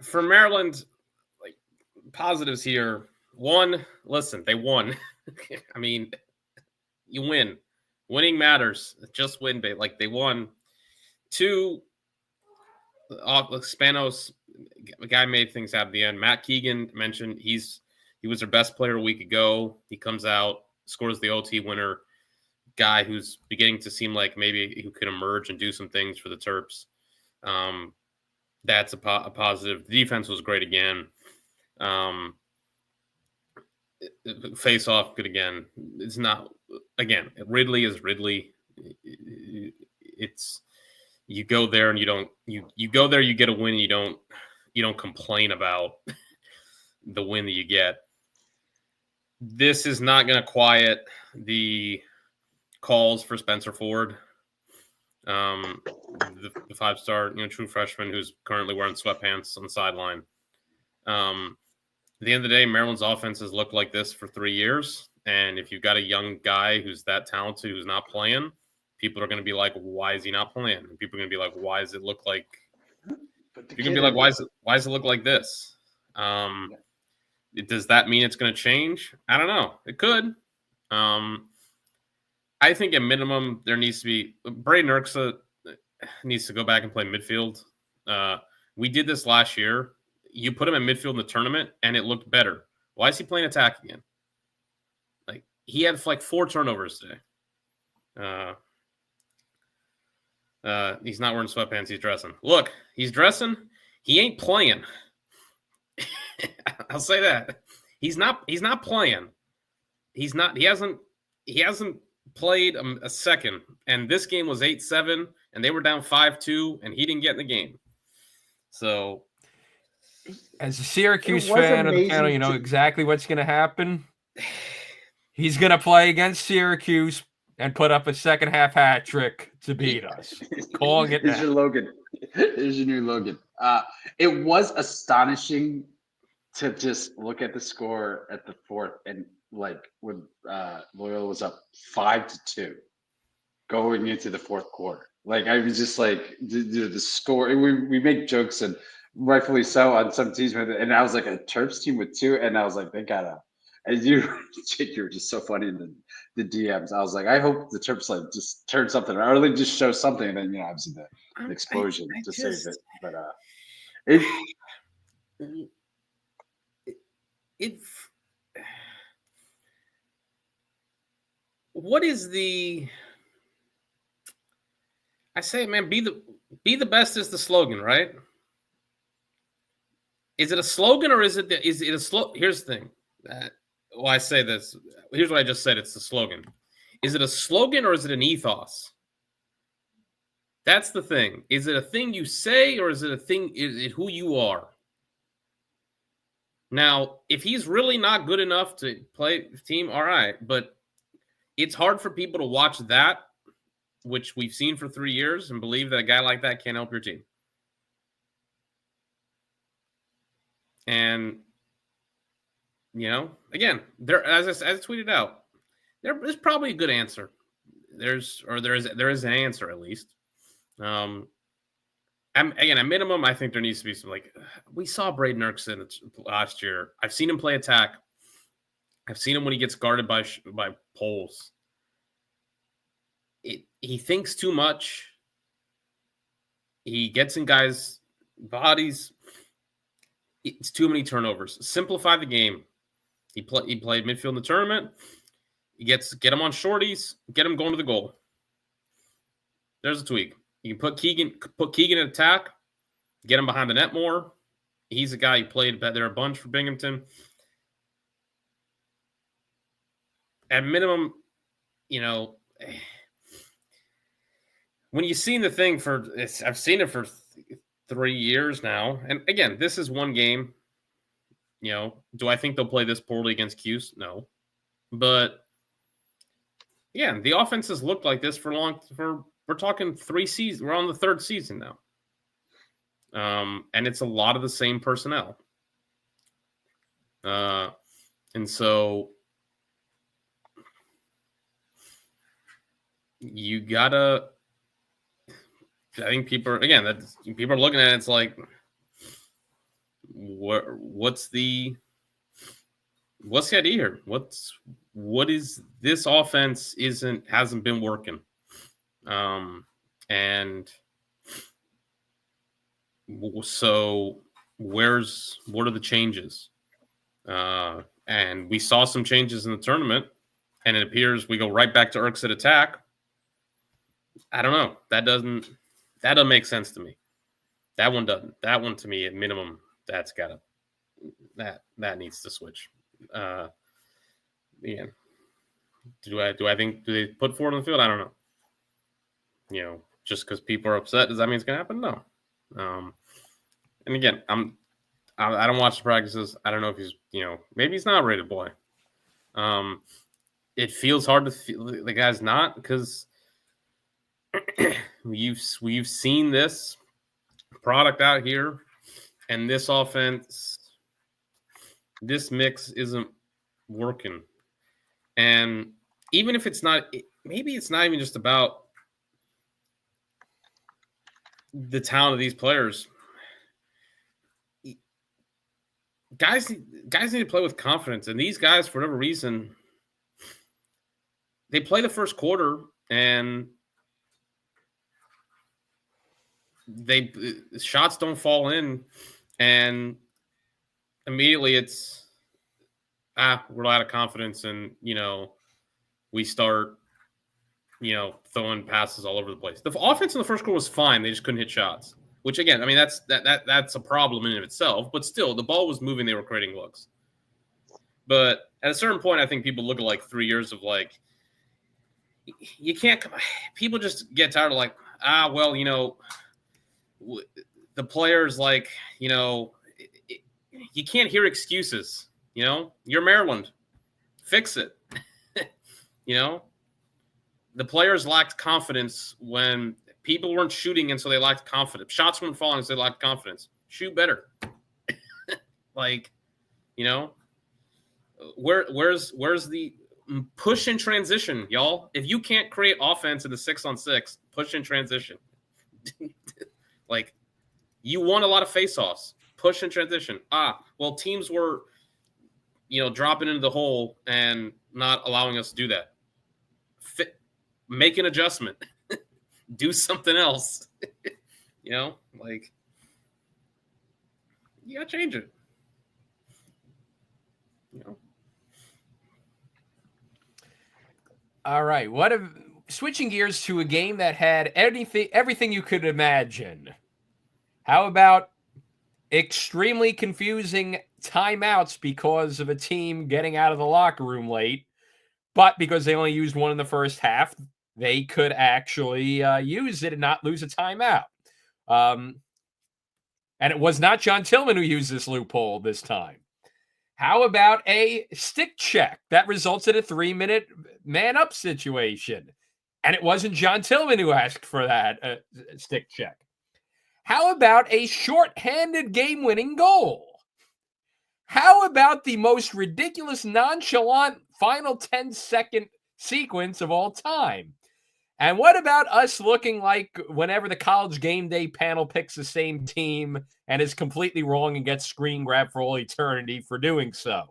[SPEAKER 2] For Maryland, like positives here. One, listen, they won. I mean, you win. Winning matters. Just win, like they won. Two, Spanos, the guy made things happen at the end. Matt Keegan mentioned he was their best player a week ago. He comes out, scores the OT winner. Guy who's beginning to seem like maybe who could emerge and do some things for the Terps. That's a positive. The defense was great again. Face off good again. It's not again. Ridley is Ridley. It's you go there and you go there, you get a win. You don't complain about the win that you get. This is not going to quiet the calls for Spencer Ford, the 5-star, true freshman who's currently wearing sweatpants on the sideline. At the end of the day, Maryland's offense has looked like this for 3 years. And if you've got a young guy who's that talented, who's not playing, people are going to be like, why is he not playing? And people are going to be like, why does it look like – you're going to be like, why does it look like this? Does that mean it's going to change? I don't know. It could. I think at minimum there needs to be – Braden Erksa needs to go back and play midfield. We did this last year. You put him in midfield in the tournament, and it looked better. Why is he playing attack again? Like he had like 4 turnovers today. He's not wearing sweatpants. He's dressing. Look, he's dressing. He ain't playing. I'll say that. He's not playing. He's not. He hasn't played a second. And this game was 8-7, and they were down 5-2, and he didn't get in the game. So.
[SPEAKER 1] As a Syracuse fan of the panel, you know exactly what's going to happen. He's going to play against Syracuse and put up a second-half hat trick to beat us. Calling it now.
[SPEAKER 3] Here's your Logan. Here's your new Logan. It was astonishing to just look at the score at the fourth and like when Loyola was up 5-2 going into the fourth quarter. Like I was just like the score. We make jokes and rightfully so on some teams, and I was like a Terps team with 2, and I was like they gotta. And you were just so funny in the DMs. I was like, I hope the Terps like just turn something around, or they just show something, and then obviously the explosion to save it. But
[SPEAKER 2] what is the? I say, man, be the best is the slogan, right? Is it a slogan or is it a slogan? Here's the thing. I say this. Here's what I just said. It's the slogan. Is it a slogan or is it an ethos? That's the thing. Is it a thing you say or is it a thing? Is it who you are? Now, if he's really not good enough to play team, all right. But it's hard for people to watch that, which we've seen for 3 years, and believe that a guy like that can't help your team. And, again, there as I tweeted out, there is probably a good answer. There is an answer at least. Again, at minimum, I think there needs to be some we saw Braden Erksa last year. I've seen him play attack. I've seen him when he gets guarded by poles. He thinks too much. He gets in guys' bodies. It's too many turnovers. Simplify the game. He played midfield in the tournament. Get him on shorties. Get him going to the goal. There's a tweak. You can put Keegan in attack, get him behind the net more. He's a guy who played there a bunch for Binghamton. At minimum, when you've seen the thing I've seen it for 3 years now. And again, this is one game. Do I think they'll play this poorly against Cuse? No. But yeah, the offense has looked like this we're talking 3 seasons. We're on the 3rd season now. And it's a lot of the same personnel. And so you gotta, I think people are looking at it. It's like, what's the idea here? What is this offense hasn't been working? And so what are the changes? And we saw some changes in the tournament, and it appears we go right back to Erks at attack. I don't know. That doesn't make sense to me. That one doesn't. That one to me, at minimum, that needs to switch. Yeah. Do I think, do they put Ford on the field? I don't know. Just because people are upset, does that mean it's gonna happen? No. And again, I don't watch the practices. I don't know if he's, maybe he's not a rated boy. It feels hard to feel the guy's not, because we've seen this product out here, and this offense, this mix isn't working. And even if it's not, maybe it's not even just about the talent of these players. Guys need to play with confidence, and these guys, for whatever reason, they play the first quarter and shots don't fall in, and immediately it's we're out of confidence, and we start throwing passes all over the place. The offense in the first quarter was fine; they just couldn't hit shots. Which again, I mean, that's a problem in and of itself. But still, the ball was moving; they were creating looks. But at a certain point, I think people look at like 3 years of like, you can't. People just get tired of the players you can't hear excuses. You're Maryland, fix it. The players lacked confidence when people weren't shooting, and so they lacked confidence. Shots weren't falling, so they lacked confidence. Shoot better. Where's the push in transition, y'all? If you can't create offense in the 6-on-6, push in transition. You won a lot of faceoffs. Push in transition. Well, teams were, dropping into the hole and not allowing us to do that. Make an adjustment. Do something else. You gotta change it.
[SPEAKER 1] All right. Switching gears to a game that had everything you could imagine. How about extremely confusing timeouts because of a team getting out of the locker room late, but because they only used one in the first half, they could actually use it and not lose a timeout. And it was not John Tillman who used this loophole this time. How about a stick check that results in a 3-minute man-up situation? And it wasn't John Tillman who asked for that stick check. How about a shorthanded game-winning goal? How about the most ridiculous, nonchalant final 10-second sequence of all time? And what about us looking like whenever the College Game Day panel picks the same team and is completely wrong and gets screen grabbed for all eternity for doing so?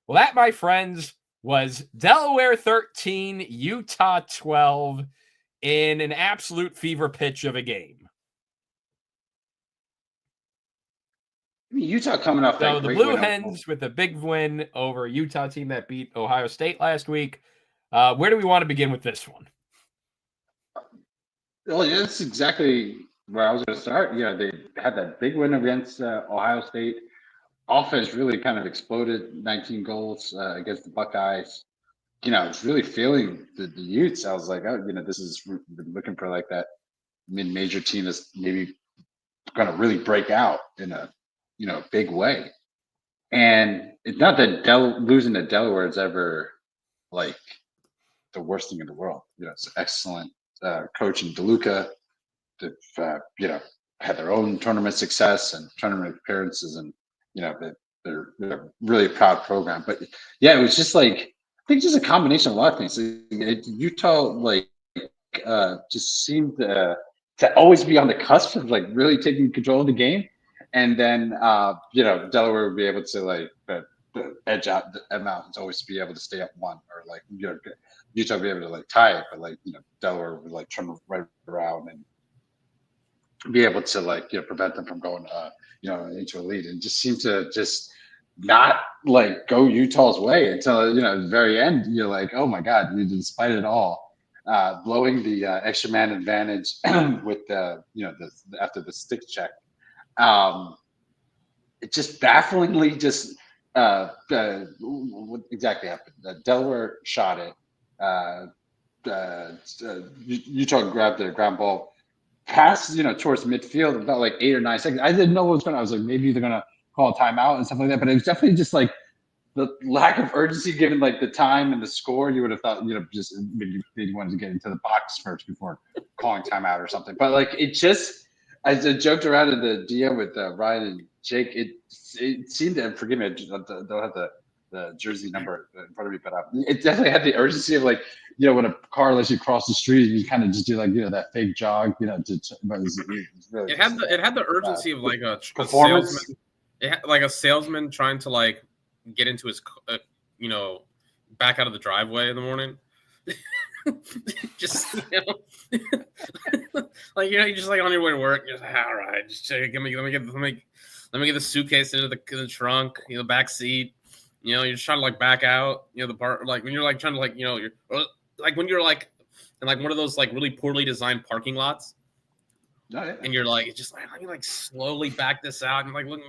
[SPEAKER 1] Well, that, my friends, was Delaware 13, Utah 12 in an absolute fever pitch of a game.
[SPEAKER 3] Utah coming off that.
[SPEAKER 1] So the Blue Hens with a big win over a Utah team that beat Ohio State last week. Where do we want to begin with this one?
[SPEAKER 3] Well, yeah, that's exactly where I was going to start. They had that big win against Ohio State. Offense really kind of exploded, 19 goals against the Buckeyes. I was really feeling the youths. I was like, oh, this is been looking for like that mid-major team that's maybe going to really break out in a big way. And it's not that losing to Delaware is ever like the worst thing in the world. It's excellent coach in DeLuca. They've had their own tournament success and tournament appearances, and they're really a proud program. But yeah, it was just like I think just a combination of a lot of things. Utah just seemed to always be on the cusp of like really taking control of the game, and then Delaware would be able to edge out them out and always be able to stay up one, or Utah would be able to tie it, but Delaware would turn right around and be able to prevent them from going into a lead, and just seem to just not go Utah's way until the very end. You're like, oh my God, despite it all, blowing the extra man advantage with the after the stick check, it just bafflingly just what exactly happened. Delaware shot it. Utah grabbed the ground ball, passed towards midfield about 8 or 9 seconds. I didn't know what was going on. I was like, maybe they're going to call a timeout and stuff like that. But it was definitely just the lack of urgency given the time and the score. You would have thought just maybe they wanted to get into the box first before calling timeout or something. But it just, as I joked around in the DM with Ryan and Jake, it seemed to, and forgive me, I don't have the jersey number in front of me, but it definitely had the urgency of when a car lets you cross the street, you kind of just do that fake jog, but it was really
[SPEAKER 2] it had the urgency of a
[SPEAKER 3] performance.
[SPEAKER 2] Salesman. It had a salesman trying to get into his back out of the driveway in the morning. Just you're just on your way to work. You're just all right, just let me get the suitcase into the trunk, back seat. You're just trying to back out. The part when you're trying to you're when you're in one of those really poorly designed parking lots.
[SPEAKER 3] Oh, yeah.
[SPEAKER 2] And you're it's just let me slowly back this out and looking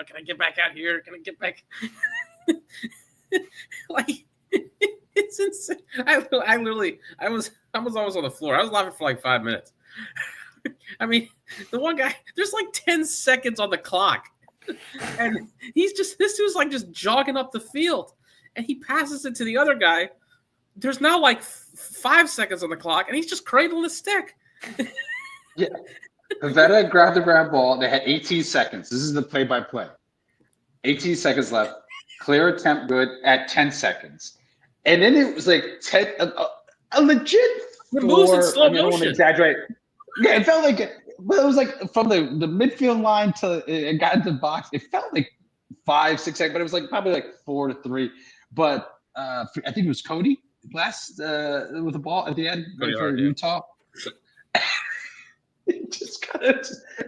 [SPEAKER 2] can I get back out here? Can I get back? It's insane. I was almost on the floor. I was laughing for 5 minutes. I mean, the one guy, there's 10 seconds on the clock, and this dude's just jogging up the field, and he passes it to the other guy. There's now 5 seconds on the clock, and he's just cradling the stick.
[SPEAKER 3] Yeah. Pavetta grabbed the ground ball. They had 18 seconds. This is the play-by-play. 18 seconds left. Clear attempt good at 10 seconds. And then it was 10, a legit
[SPEAKER 2] it moves in slow motion.
[SPEAKER 3] I don't want to exaggerate. Yeah, it felt but it was from the midfield line to it got into the box. It felt 5, 6 seconds, but it was probably 4 to 3. But I think it was Cody last with the ball at the end for Utah. It just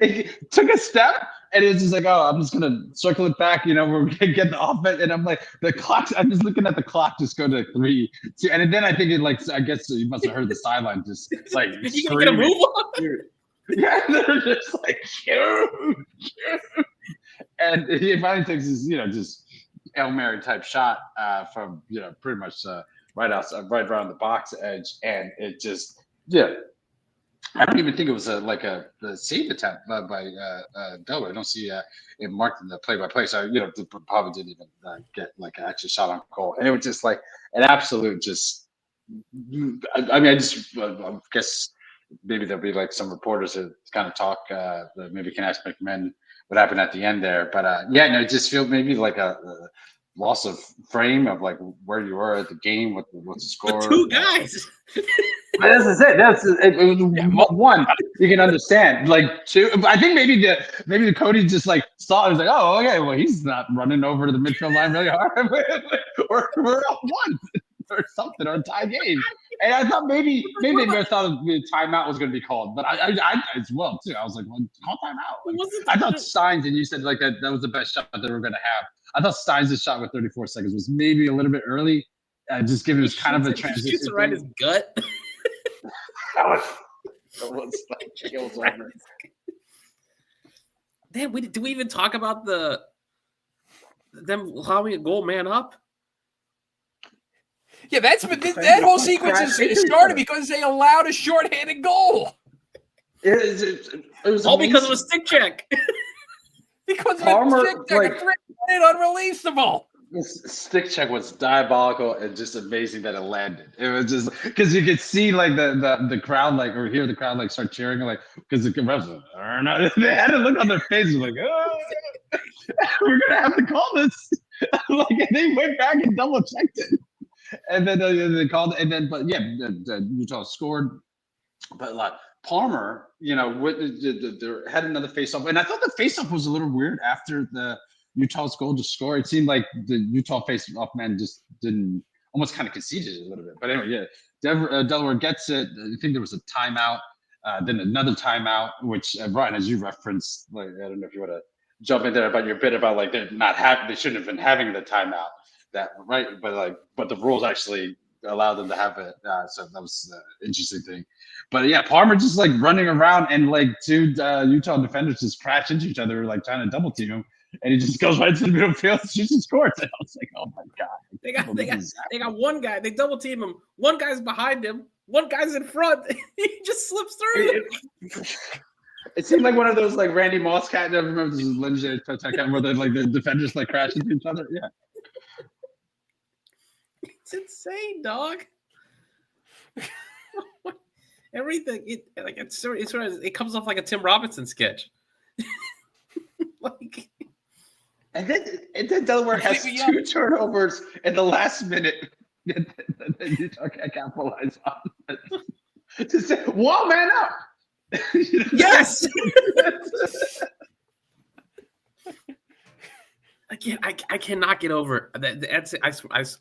[SPEAKER 3] it took a step, and it's just I'm just gonna circle it back. We're gonna get the offense, and I'm the clock. I'm just looking at the clock, just go to 3, 2, and then I think it I guess you must have heard the sideline just
[SPEAKER 2] you gonna get a move on?
[SPEAKER 3] Yeah, they're just shoot. And he finally takes his just Hail Mary type shot from pretty much right outside, right around the box edge, and it just I don't even think it was a save attempt by Delaware. I don't see it marked in the play-by-play. So probably didn't even get an actual shot on goal. And it was just an absolute just. I mean, I guess maybe there'll be some reporters that kind of talk. That maybe can ask McMahon what happened at the end there. But it just feels maybe a loss of frame of where you were at the game, what's the score.
[SPEAKER 2] The two guys.
[SPEAKER 3] This is it. One you can understand. 2, I think maybe the Cody just saw it. Was oh, okay, well he's not running over to the midfield line really hard. we're up 1 or something, or a tie game. And I thought maybe they thought the timeout was going to be called, but I as well too. I was well, call timeout. I thought Steins, and you said that was the best shot that they were going to have. I thought Steins' shot with 34 seconds was maybe a little bit early. Just given it was kind of a transition.
[SPEAKER 2] He shoots right in his gut. Damn, do we even talk about them allowing a goal man up?
[SPEAKER 1] Yeah, that whole sequence is started because they allowed a shorthanded goal.
[SPEAKER 3] It was
[SPEAKER 2] all
[SPEAKER 3] amazing.
[SPEAKER 2] because of a stick check.
[SPEAKER 1] Because Palmer, of a stick check, a 3-minute unreleasable.
[SPEAKER 3] This stick check was diabolical and just amazing that it landed. It was just because you could see like the crowd or hear the crowd start cheering because the refs they had to look on their faces like, oh, we're gonna have to call this. They went back and double checked it, and then they called it, and then Utah scored, but Palmer, they had another face-off, and I thought the face-off was a little weird after the Utah's goal to score. It seemed like the Utah face-off man just almost kind of conceded a little bit. But anyway, Delaware gets it. I think there was a timeout, then another timeout, which Brian, as you referenced, I don't know if you want to jump in there about your bit about they shouldn't have been having the timeout, but the rules actually allow them to have it. So that was the interesting thing. But yeah, Palmer just running around and two Utah defenders just crash into each other, trying to double team him. And he just goes right to the middle field, shoots and scores. And I was like, "Oh my god!"
[SPEAKER 2] They got one guy. They double team him. One guy's behind him. One guy's in front. He just slips through.
[SPEAKER 3] It seemed like one of those Randy Moss cat. I remember this is legendary cat where the defenders crash into each other. Yeah,
[SPEAKER 2] it's insane, dog. Everything it comes off like a Tim Robinson sketch.
[SPEAKER 3] And then Delaware has 2 turnovers in the last minute that Utah can't capitalize on. To say, whoa, man up!
[SPEAKER 2] Yes! I cannot get over that.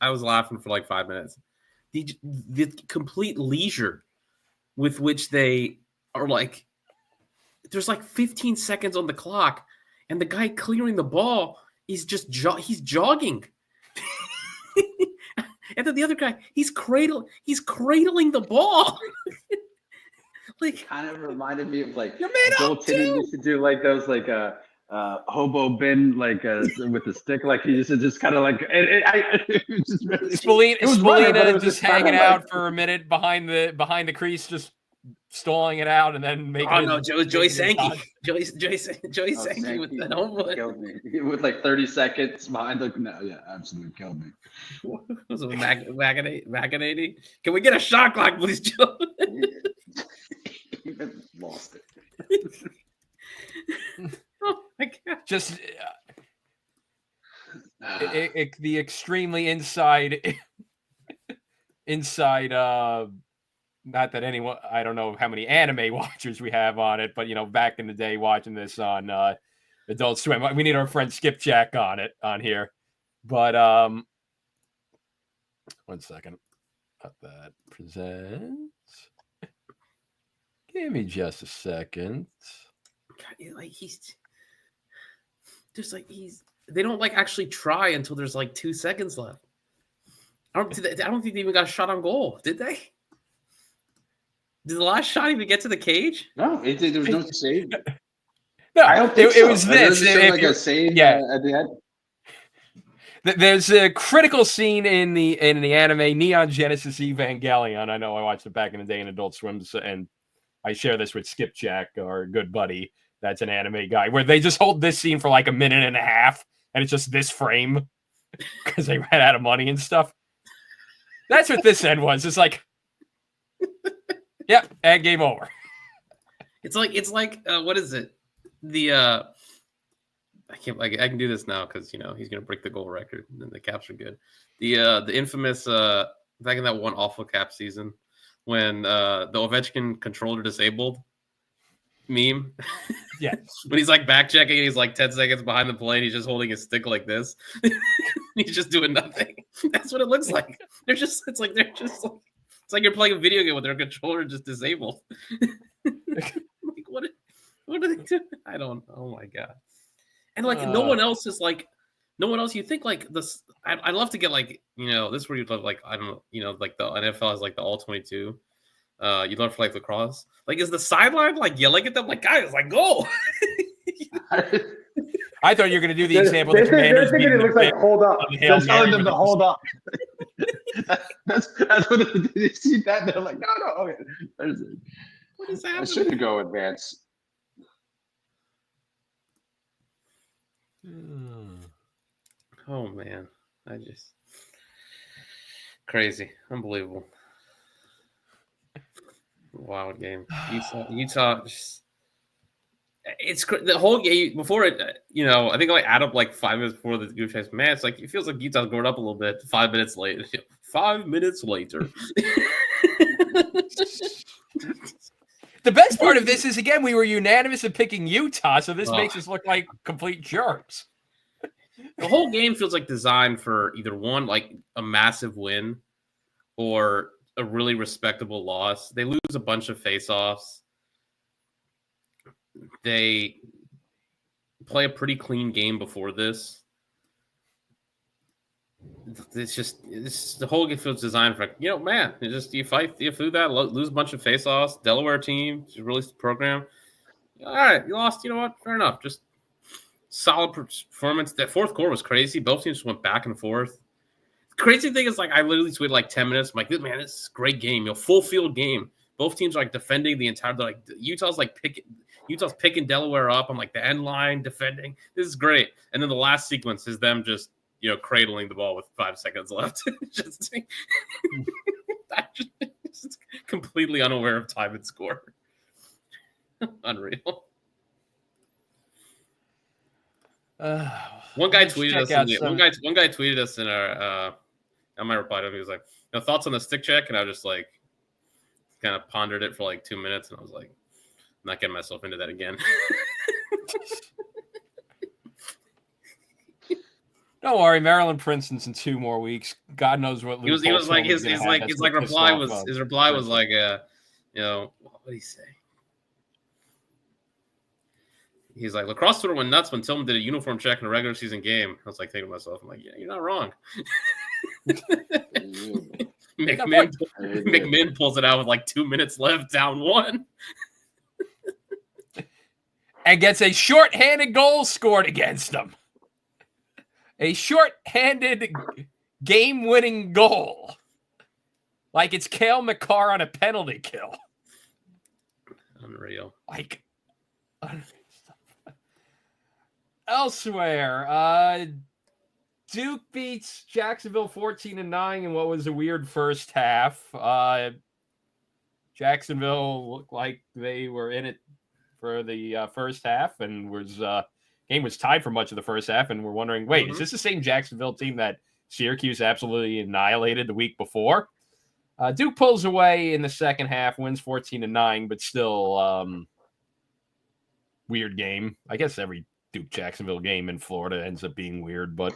[SPEAKER 2] I was laughing for 5 minutes. The complete leisure with which they are there's 15 seconds on the clock, and the guy clearing the ball is just he's jogging. And then the other guy, he's cradling the ball.
[SPEAKER 3] Kind of reminded me of
[SPEAKER 1] you're made up too.
[SPEAKER 3] Used to do those hobo bin with the stick, he used to just kind of
[SPEAKER 1] Spallina just hanging out for a minute behind the crease, just stalling it out, and then making.
[SPEAKER 2] Oh no, Joey Sankey, Joey Sankey with that home run.
[SPEAKER 3] Killed me with 30 seconds behind. Absolutely killed me.
[SPEAKER 2] Was it Macanati? Can we get a shot clock, please, Joe?
[SPEAKER 3] Lost it.
[SPEAKER 2] Oh my god!
[SPEAKER 1] Just the extremely inside. Not that anyone, I don't know how many anime watchers we have on it, but back in the day watching this on Adult Swim, we need our friend Skipjack on here. But 1 second. Cut that. Presents. Give me just a second.
[SPEAKER 2] They don't actually try until there's 2 seconds left. I don't think they even got a shot on goal, did they? Did the last shot even get to the cage?
[SPEAKER 3] No, there was no save.
[SPEAKER 1] No,
[SPEAKER 3] I don't think
[SPEAKER 1] it was this.
[SPEAKER 3] A save at the end.
[SPEAKER 1] There's a critical scene in the anime Neon Genesis Evangelion. I know I watched it back in the day in Adult Swim, and I share this with Skipjack, our good buddy. That's an anime guy, where they just hold this scene for a minute and a half, and it's just this frame because they ran out of money and stuff. That's what this end was. It's yep, and game over.
[SPEAKER 2] It's like what is it? I can do this now because he's gonna break the goal record and the Caps are good. The infamous back in that one awful Cap season when the Ovechkin controller disabled meme.
[SPEAKER 1] Yeah.
[SPEAKER 2] When he's back checking and he's 10 seconds behind the play and he's just holding his stick like this. He's just doing nothing. That's what it looks like. It's like you're playing a video game with their controller just disabled. What are they doing? I don't. Oh my god! And no one else is no one else. You think this? I'd love to get this is where you love I don't know. The NFL has the all 22. You learn for like lacrosse. Like, is the sideline like yelling at them? Like, guys, like go.
[SPEAKER 1] I thought you were going to do the example. The Commanders
[SPEAKER 4] thinking it looks like hold up.
[SPEAKER 3] They're telling them to hold up. That's what it, you see that they're like, no, okay.
[SPEAKER 2] What is
[SPEAKER 3] I
[SPEAKER 2] happening?
[SPEAKER 3] shouldn't go advance.
[SPEAKER 2] Oh man, crazy, unbelievable, wild game. Utah. It's the whole game before it. I think I add up like 5 minutes before the Georgetown match. Like it feels like Utah's going up a little bit. 5 minutes later. 5 minutes later.
[SPEAKER 1] The best part of this is, again, we were unanimous in picking Utah, so this makes us look like complete jerks.
[SPEAKER 2] The whole game feels like designed for either one, like a massive win, or a really respectable loss. They lose a bunch of face-offs. They play a pretty clean game before this. It's the whole game feels designed for, you fight, you through that, lose a bunch of face-offs. Delaware team, just released the program. All right, you lost. You know what? Fair enough. Just solid performance. That fourth quarter was crazy. Both teams just went back and forth. The crazy thing is, like, I literally tweeted like 10 minutes. I'm like, man, this is a great game. Full field game. Both teams are like defending the entire. Like Utah's picking Delaware up on like the end line, defending. This is great. And then the last sequence is them just cradling the ball with 5 seconds left. just completely unaware of time and score. Unreal. One guy tweeted us in our. I might reply to him. He was like, "Thoughts on the stick check?" And I was just like, kind of pondered it for like 2 minutes, and I was like, "I'm not getting myself into that again."
[SPEAKER 1] Don't worry, Maryland, Princeton's in 2 more weeks. God knows what.
[SPEAKER 2] He was like his reply was like, what did he say? He's like, lacrosse Twitter went nuts when Tillman did a uniform check in a regular season game. I was like thinking to myself, I'm like, yeah, you're not wrong. McMinn pulls it out with like 2 minutes left, down 1.
[SPEAKER 1] And gets a shorthanded goal scored against them. A shorthanded game-winning goal. Like it's Cale McCarr on a penalty kill.
[SPEAKER 2] Unreal.
[SPEAKER 1] Elsewhere, Duke beats Jacksonville 14-9 in what was a weird first half. Jacksonville looked like they were in it for the first half, and game was tied for much of the first half, and we're wondering, wait, is this the same Jacksonville team that Syracuse absolutely annihilated the week before? Duke pulls away in the second half, wins 14-9, but still weird game. I guess every Duke-Jacksonville game in Florida ends up being weird, but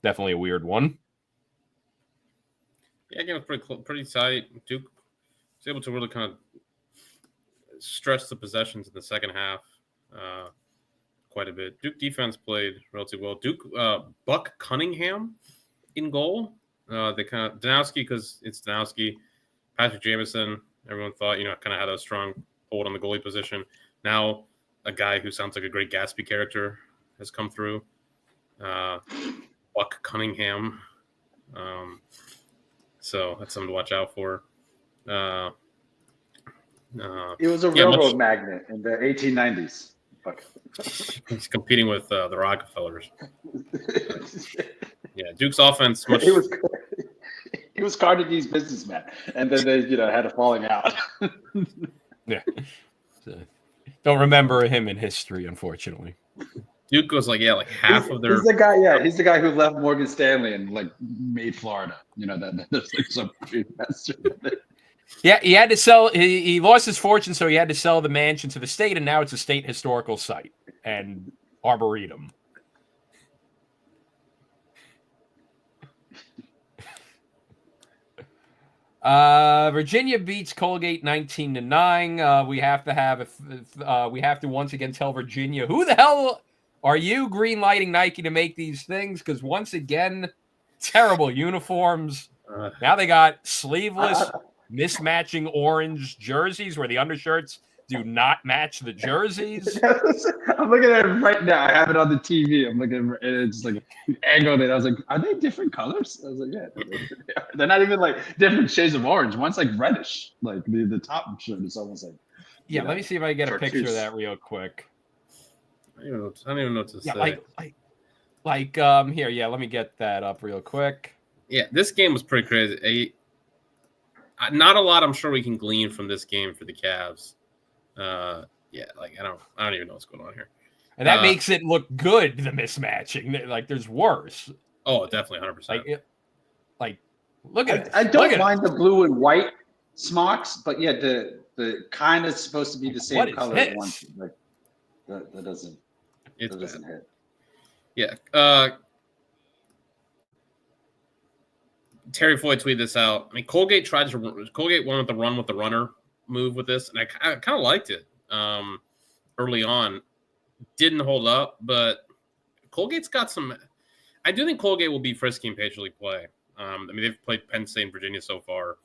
[SPEAKER 1] definitely a weird one.
[SPEAKER 2] Yeah, game was pretty tight. Duke was able to really kind of stress the possessions in the second half quite a bit. Duke defense played relatively well. Duke, Buck Cunningham in goal. They kind of Danowski, because it's Danowski. Patrick Jamison, everyone thought, kind of had a strong hold on the goalie position. Now a guy who sounds like a great Gatsby character has come through. Buck Cunningham. So that's something to watch out for.
[SPEAKER 3] It was a railroad magnet in the 1890s.
[SPEAKER 2] He's competing with the Rockefellers. Yeah, Duke's offense.
[SPEAKER 3] He was Carnegie's businessman, and then they, had a falling out.
[SPEAKER 1] Yeah. So, don't remember him in history, unfortunately.
[SPEAKER 2] Duke was like half of their.
[SPEAKER 3] He's the guy. Yeah, he's the guy who left Morgan Stanley and made Florida. That's some investor.
[SPEAKER 1] Yeah, he had to sell. He lost his fortune, so he had to sell the mansion to the state, and now it's a state historical site and arboretum. Virginia beats Colgate 19-9. We have to once again tell Virginia, who the hell are you green lighting Nike to make these things? Because once again, terrible uniforms. Now they got sleeveless mismatching orange jerseys where the undershirts do not match the jerseys.
[SPEAKER 3] I'm looking at it right now. I have it on the TV. I'm looking at it, and it's like angled it. I was like, are they different colors? I was like, yeah. They're not even like different shades of orange. One's like reddish. Like the top shirt is almost like.
[SPEAKER 1] Yeah, let me see if I can get a picture of
[SPEAKER 3] chartreuse.
[SPEAKER 1] that real quick.
[SPEAKER 2] I don't even know what to say.
[SPEAKER 1] Here, yeah, let me get that up real quick.
[SPEAKER 2] Yeah, this game was pretty crazy. Not a lot, I'm sure we can glean from this game for the Cavs. Yeah, like I don't even know what's going on here.
[SPEAKER 1] And that makes it look good, the mismatching. Like there's worse.
[SPEAKER 2] Oh, definitely 100%.
[SPEAKER 1] Like look at it.
[SPEAKER 3] I don't mind the blue and white smocks, but yeah, the kind of supposed to be the same color one. Like that doesn't hit.
[SPEAKER 2] Yeah. Terry Floyd tweeted this out. I mean, Colgate went with the run with the runner move with this, and I kind of liked it early on. Didn't hold up, but Colgate's got some. I do think Colgate will be frisky in Patriot League play. I mean, they've played Penn State and Virginia so far,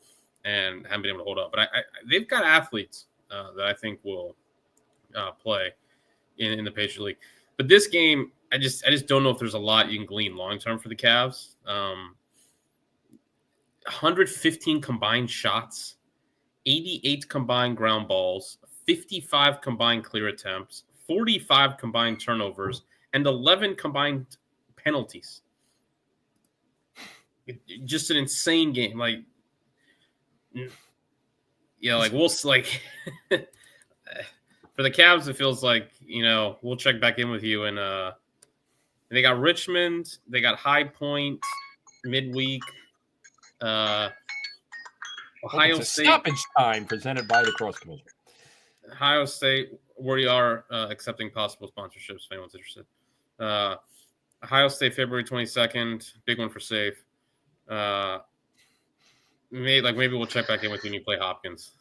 [SPEAKER 2] and haven't been able to hold up. But they've got athletes that I think will play in the Patriot League. But this game, I just don't know if there's a lot you can glean long term for the Cavs. 115 combined shots, 88 combined ground balls, 55 combined clear attempts, 45 combined turnovers, and 11 combined penalties. Just an insane game. Like, yeah, like we'll like for the Cavs, it feels like, we'll check back in with you. And they got Richmond, they got High Point midweek. Ohio State
[SPEAKER 1] stoppage time presented by the Crosse Commission.
[SPEAKER 2] Ohio State, where you are accepting possible sponsorships if anyone's interested. Ohio State, February 22nd, big one for safe. Maybe we'll check back in with you when you play Hopkins.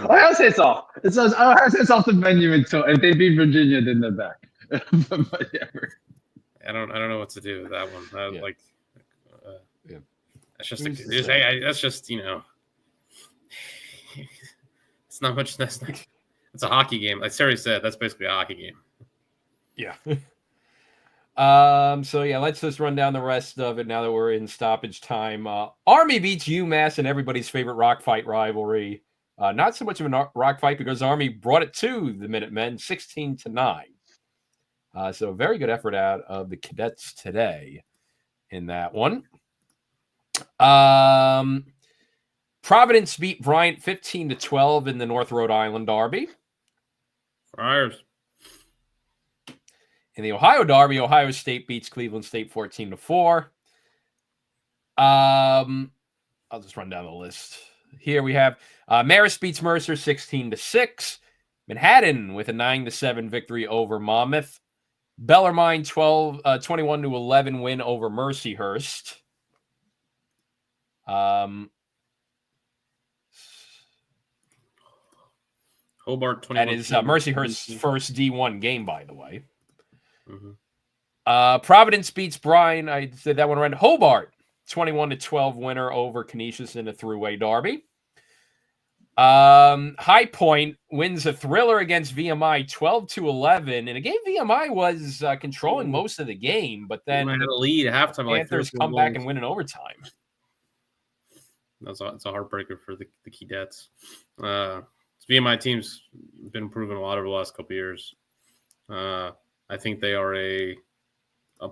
[SPEAKER 3] Ohio State's off. Ohio State's off the menu until if they beat Virginia, then they're back. But yeah.
[SPEAKER 2] I don't know what to do with that one.
[SPEAKER 1] Yeah.
[SPEAKER 2] That's just it's not much. It's a hockey game. Like Terry said, that's basically a hockey game.
[SPEAKER 1] Yeah. So yeah, let's just run down the rest of it now that we're in stoppage time. Army beats UMass in everybody's favorite rock fight rivalry. Not so much of a rock fight because Army brought it to the Minutemen 16-9. So a very good effort out of the Cadets today in that one. Providence beat Bryant 15-12 in the North Rhode Island Derby.
[SPEAKER 2] Friars.
[SPEAKER 1] In the Ohio Derby, Ohio State beats Cleveland State 14-4. I'll just run down the list. Here we have Marist beats Mercer 16-6. Manhattan with a 9-7 victory over Monmouth. Bellarmine 21-11 win over Mercyhurst.
[SPEAKER 2] Hobart 21.
[SPEAKER 1] That is Mercyhurst's first D1 game, by the way.
[SPEAKER 2] Mm-hmm.
[SPEAKER 1] Providence beats Bryan. I said that one right. Hobart 21-12 winner over Canisius in a throughway derby. High Point wins a thriller against VMI 12-11 in a game VMI was controlling most of the game, but then
[SPEAKER 2] had a lead at halftime.
[SPEAKER 1] Panthers come back and win in overtime.
[SPEAKER 2] That's a heartbreaker for the Cadets. VMI team's been improving a lot over the last couple of years. I think they are a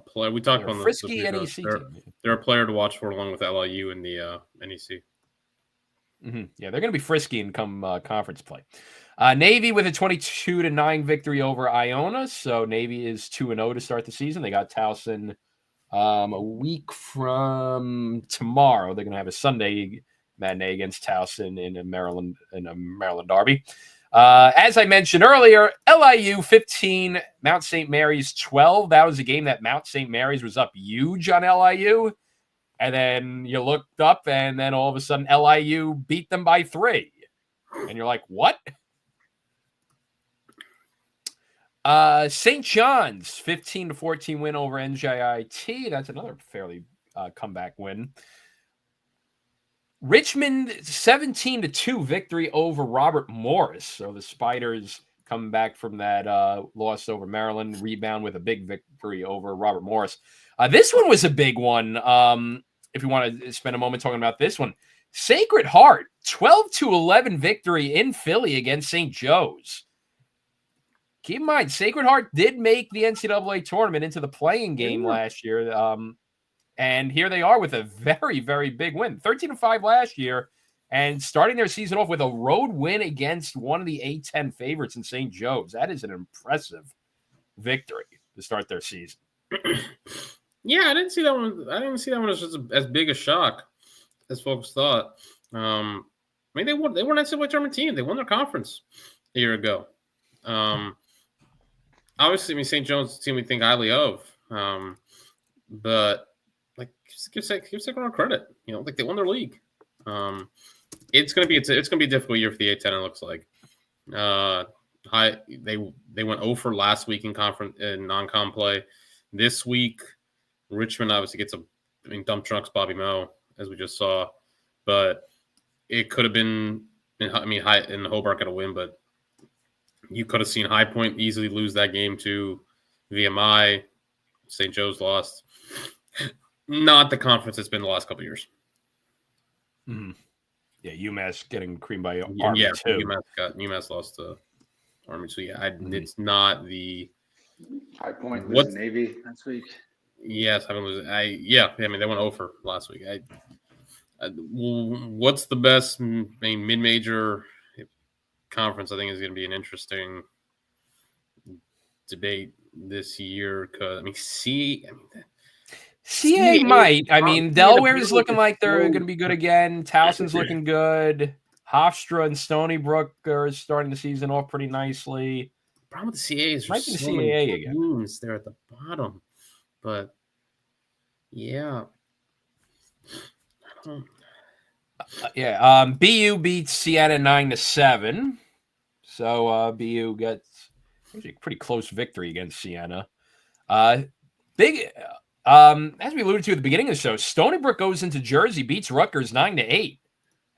[SPEAKER 2] player. We talked about
[SPEAKER 1] frisky NEC team.
[SPEAKER 2] They're a player to watch for along with LIU in the NEC.
[SPEAKER 1] Mm-hmm. Yeah, they're going to be frisky and come conference play. Navy with a 22-9 victory over Iona. So Navy is 2-0 to start the season. They got Towson a week from tomorrow. They're going to have a Sunday matinee against Towson in a Maryland derby. As I mentioned earlier, LIU 15, Mount St. Mary's 12. That was a game that Mount St. Mary's was up huge on LIU. And then you looked up, and then all of a sudden LIU beat them by 3. And you're like, what? St. John's 15-14 win over NJIT. That's another fairly comeback win. Richmond 17-2 victory over Robert Morris. So the Spiders coming back from that loss over Maryland, rebound with a big victory over Robert Morris. This one was a big one. If you want to spend a moment talking about this one, Sacred Heart 12-11 victory in Philly against St. Joe's. Keep in mind, Sacred Heart did make the NCAA tournament into the playing game last year. And here they are with a very, very big win. 13-5 last year, and starting their season off with a road win against one of the A-10 favorites in St. Joe's. That is an impressive victory to start their season.
[SPEAKER 2] Yeah, I didn't see that one. I didn't see that one as just as big a shock as folks thought. I mean, they were an NCAA tournament team. They won their conference a year ago. Obviously, I mean, St. Joe's is a team we think highly of, but like give Sacred Heart credit. You know, like they won their league. It's gonna be a difficult year for the A-10. It looks like. They went 0 for last week in non-con play. This week, Richmond obviously gets dump trucks Bobby Moe, as we just saw, but it could have been. High in Hobart got a win, but you could have seen High Point easily lose that game to VMI. St. Joe's lost. Not the conference it's been the last couple of years.
[SPEAKER 1] Mm-hmm. Yeah, UMass getting creamed by Army too.
[SPEAKER 2] UMass lost to Army. So yeah, it's not the
[SPEAKER 3] High Point losing Navy last week.
[SPEAKER 2] Yes, I mean they went 0 for last week. What's the best mid-major conference? I think is going to be an interesting debate this year because
[SPEAKER 1] CA might. I mean, Delaware is looking like they're going to be good again. Towson's looking good. Hofstra and Stony Brook are starting the season off pretty nicely.
[SPEAKER 2] The problem with the CA is
[SPEAKER 1] might be the CAA again.
[SPEAKER 2] Teams there at the bottom, but yeah.
[SPEAKER 1] BU beats Siena 9-7. So BU gets a pretty close victory against Siena. Big. As we alluded to at the beginning of the show, Stony Brook goes into Jersey, beats Rutgers 9-8.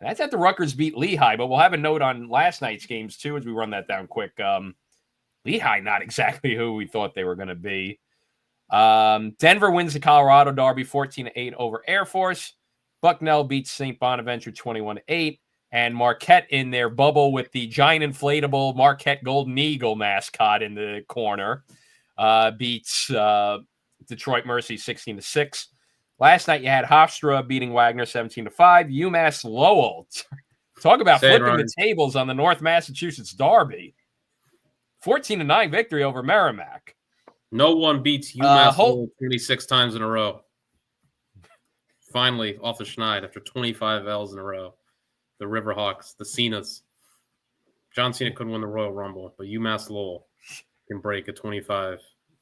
[SPEAKER 1] That's after Rutgers beat Lehigh, but we'll have a note on last night's games too as we run that down quick. Lehigh, not exactly who we thought they were going to be. Denver wins the Colorado Derby 14-8 over Air Force. Bucknell beats St. Bonaventure 21-8. And Marquette in their bubble with the giant inflatable Marquette Golden Eagle mascot in the corner beats Detroit Mercy 16-6. Last night you had Hofstra beating Wagner 17-5. UMass Lowell. Talk about flipping the tables on the North Massachusetts Derby. 14-9 victory over Merrimack.
[SPEAKER 2] No one beats UMass Lowell 26 times in a row. Finally, off the schneid after 25 L's in a row. The Riverhawks, the Cenas. John Cena couldn't win the Royal Rumble, but UMass Lowell can break a 25.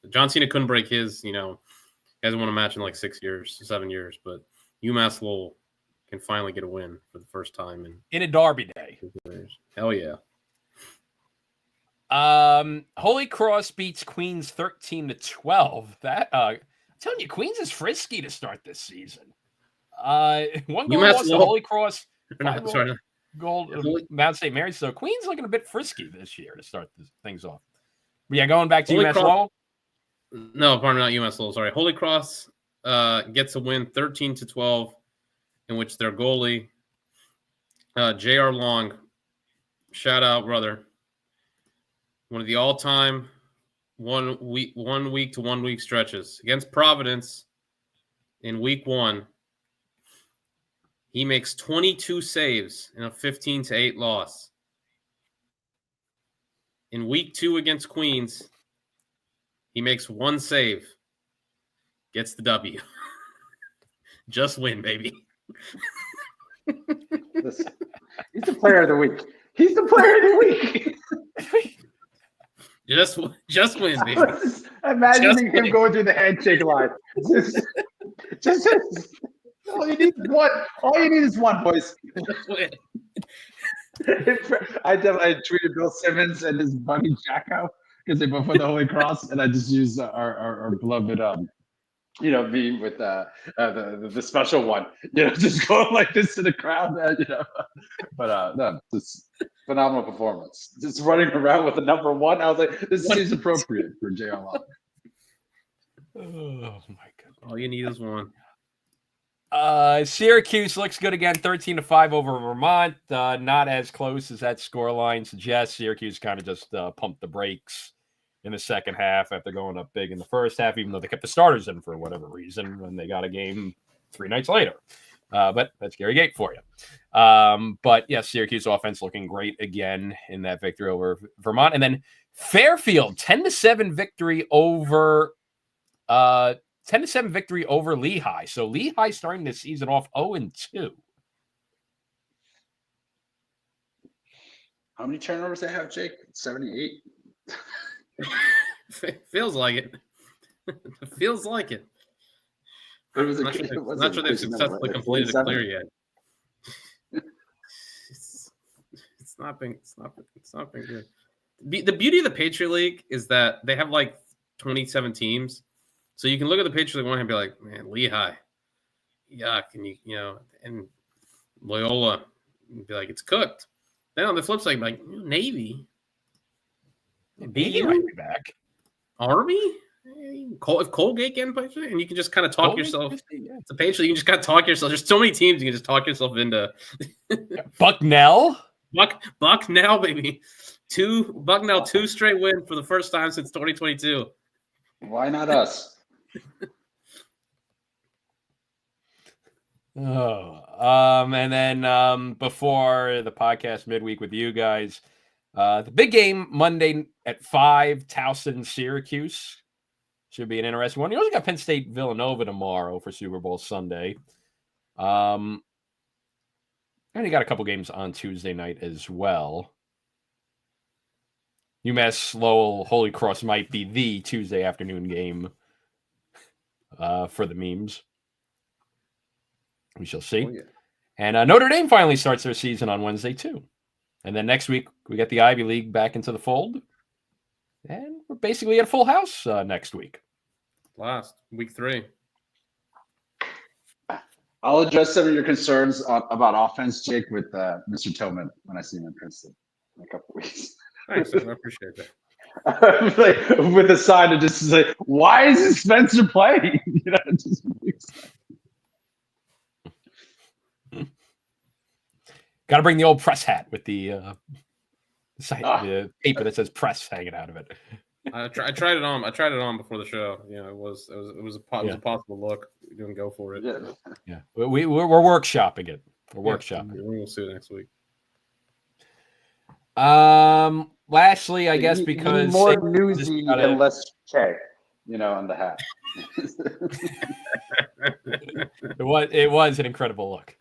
[SPEAKER 2] John Cena couldn't break his, hasn't won a match in like 7 years, but UMass Lowell can finally get a win for the first time
[SPEAKER 1] in a Derby day.
[SPEAKER 2] Hell yeah.
[SPEAKER 1] Holy Cross beats Queens 13-12. That I'm telling you, Queens is frisky to start this season. One goal lost to Holy Cross. Mount St. Mary's. So Queens looking a bit frisky this year to start things off. But yeah, going back to UMass Lowell.
[SPEAKER 2] No, pardon, not UMass Lowell. Sorry, Holy Cross gets a win 13-12, in which their goalie J.R. Long, shout out brother, one of the all-time one week to 1 week stretches against Providence in week 1. He makes 22 saves in a 15-8 loss. In week 2 against Queens, he makes 1 save, gets the W. Just win, baby.
[SPEAKER 3] Listen, he's the player of the week. He's the player of the week.
[SPEAKER 2] Just win, baby.
[SPEAKER 3] Imagining him going through the handshake line. Just all you need is one. All you need is one, boys. I tweeted Bill Simmons and his buddy Jacko because they both went the Holy Cross, and I just used our beloved me with the special one, just going like this to the crowd, But no, just phenomenal performance. Just running around with the number one. I was like, this seems appropriate for J.R. Locke.
[SPEAKER 1] Oh my goodness!
[SPEAKER 2] All you need is one.
[SPEAKER 1] Syracuse looks good again, 13-5 over Vermont. Not as close as that scoreline suggests. Syracuse kind of just pumped the brakes in the second half after going up big in the first half, even though they kept the starters in for whatever reason when they got a game 3 nights later. But that's Gary Gate for you. But yes, Syracuse offense looking great again in that victory over Vermont. And then Fairfield, 10-7 victory over 10-7 victory over Lehigh. So Lehigh starting the season off 0-2.
[SPEAKER 3] How many turnovers they have, Jake? 78?
[SPEAKER 2] Feels like it. Feels like it.
[SPEAKER 3] Not
[SPEAKER 2] sure they've successfully completed a clear yet. It's not been good. The beauty of the Patriot League is that they have like 27 teams. So you can look at the Patriot League one and be like, man, Lehigh, yuck, and and Loyola, and be like, it's cooked. Then on the flip side, like Navy,
[SPEAKER 1] Navy might be back.
[SPEAKER 2] Army, if Colgate can play, and you can just kind of talk yourself. It's a Patriot League. You just got to talk yourself. There's so many teams you can just talk yourself into.
[SPEAKER 1] Bucknell,
[SPEAKER 2] Bucknell, baby, Bucknell 2 straight win for the first time since 2022.
[SPEAKER 3] Why not us?
[SPEAKER 1] And then before the podcast midweek with you guys, the big game Monday at 5, Towson, Syracuse. Should be an interesting one. You also got Penn State, Villanova tomorrow for Super Bowl Sunday. And you got a couple games on Tuesday night as well. UMass Lowell Holy Cross might be the Tuesday afternoon game for the memes. We shall see.
[SPEAKER 2] Oh, yeah.
[SPEAKER 1] And Notre Dame finally starts their season on Wednesday, too. And then next week, we get the Ivy League back into the fold. And we're basically at a full house next week.
[SPEAKER 2] Week 3.
[SPEAKER 3] I'll address some of your concerns about offense, Jake, with Mr. Tillman when I see him in Princeton in a couple weeks.
[SPEAKER 2] Thanks, I appreciate that.
[SPEAKER 3] Like, with a sign to just say, why is Spencer playing? Just
[SPEAKER 1] got to bring the old press hat with the the paper that says press hanging out of it.
[SPEAKER 2] I tried it on. I tried it on before the show. It was a possible look. We didn't go for it.
[SPEAKER 1] Yeah. We're workshopping it. We're workshopping.
[SPEAKER 2] We'll see it next week.
[SPEAKER 1] Lastly, I guess because
[SPEAKER 3] more newsy and less check, on the hat.
[SPEAKER 1] It was an incredible look.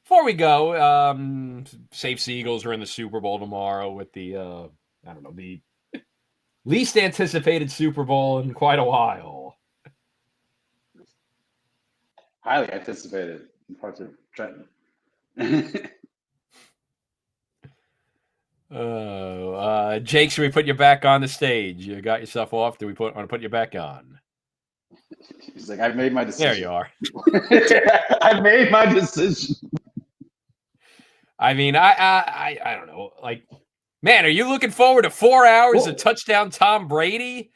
[SPEAKER 1] Before we go, Safe Eagles are in the Super Bowl tomorrow with the the least anticipated Super Bowl in quite a while.
[SPEAKER 3] Highly anticipated in parts of Trenton.
[SPEAKER 1] Jake, should we put you back on the stage? You got yourself off. Do we want to put you back on?
[SPEAKER 3] He's like, I've made my decision.
[SPEAKER 1] There you are.
[SPEAKER 3] I've made my decision.
[SPEAKER 1] I mean, I don't know. Like, man, are you looking forward to 4 hours of touchdown Tom Brady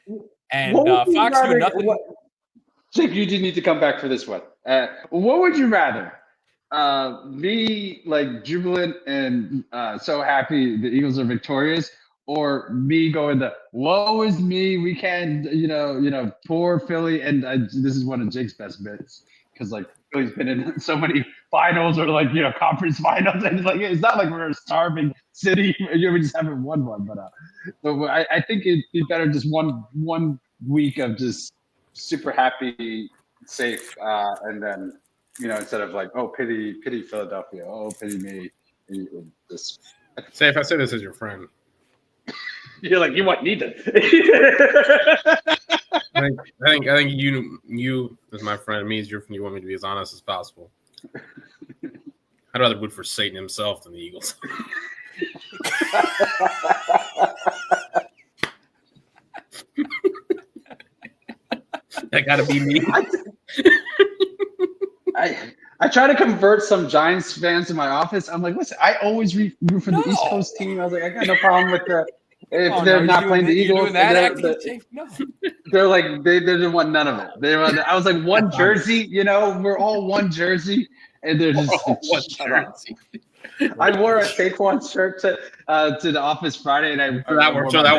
[SPEAKER 1] and Fox do nothing?
[SPEAKER 3] Jake, you do need to come back for this one. What would you rather? Me like jubilant and so happy the Eagles are victorious, or me going the woe is me, we can't, poor Philly. And this is one of Jake's best bits because like Philly's been in so many finals or like conference finals, and it's not like we're a starving city. We just haven't won one, but so I think it'd be better just one week of just super happy, safe, and then instead of like, oh, pity Philadelphia, oh, pity me. Just
[SPEAKER 2] say if I say this as your friend.
[SPEAKER 3] You're like, you want neither.
[SPEAKER 2] I think you as my friend means you want me to be as honest as possible. I'd rather root for Satan himself than the Eagles. got to be me.
[SPEAKER 3] I try to convert some Giants fans in my office. I'm like, listen, I always root for the East Coast team. I was like, I got no problem with the if they're not playing the Eagles. They're like they didn't want none of it. I was like one jersey, we're all one jersey, and they're just
[SPEAKER 2] one jersey.
[SPEAKER 3] I wore a Saquon shirt to the office Friday, and
[SPEAKER 2] that worked.
[SPEAKER 3] I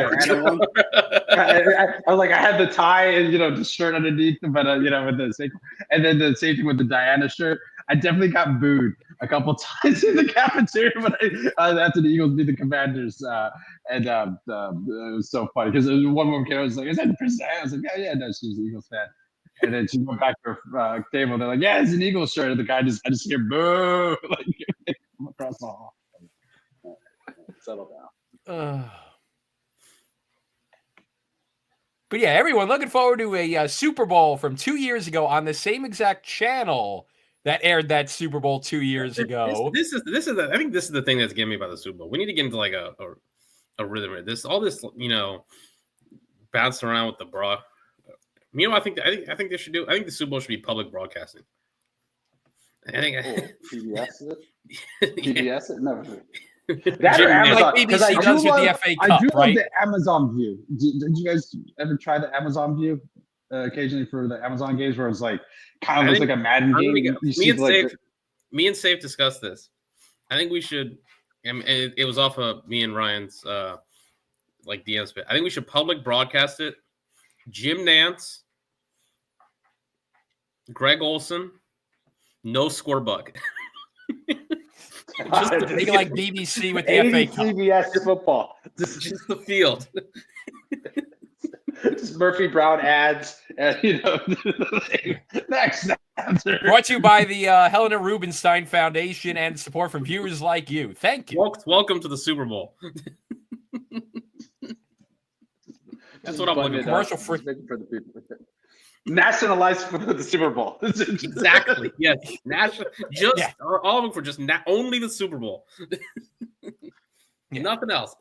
[SPEAKER 3] was like, I had the tie and the shirt underneath, but with the Saquon, and then the same thing with the Diana shirt. I definitely got booed a couple times in the cafeteria, but after the Eagles beat the Commanders, and it was so funny because one woman came, I was like, "Is that Princess Diana?" I was like, "Yeah, no, she's an Eagles fan." And then she went back to her table. They're like, "Yeah, it's an Eagles shirt." And the guy I just hear boo like across the hall. Settle down.
[SPEAKER 1] But yeah, everyone looking forward to a Super Bowl from 2 years ago on the same exact channel that aired that Super Bowl 2 years ago.
[SPEAKER 2] This is I think this is the thing that's getting me about the Super Bowl. We need to get into like a rhythm of this. All this, bouncing around with the broad. I think they should do. I think the Super Bowl should be public broadcasting. I think
[SPEAKER 3] PBS it. PBS it. No.
[SPEAKER 1] That or Amazon, like BBC does with the FA Cup,
[SPEAKER 3] I do
[SPEAKER 1] right?
[SPEAKER 3] love the Amazon View. Did you guys ever try the Amazon View occasionally for the Amazon games where it's like kind of looks like a Madden game?
[SPEAKER 2] Me and Safe discussed this. I think we should. And it was off of me and Ryan's DM spit. I think we should public broadcast it. Jim Nantz, Greg Olson, no score bucket.
[SPEAKER 1] Just make like BBC with the FA Cup.
[SPEAKER 3] CBS football.
[SPEAKER 2] Just the field.
[SPEAKER 3] Just Murphy Brown ads, and next.
[SPEAKER 1] Brought to you by the Helena Rubinstein Foundation and support from viewers like you. Thank you.
[SPEAKER 2] Welcome to the Super Bowl. That's what I'm looking for.
[SPEAKER 1] Commercial free
[SPEAKER 3] for the people. Nationalized for the Super Bowl.
[SPEAKER 2] Exactly. Yes. All of them for just only the Super Bowl. Nothing else.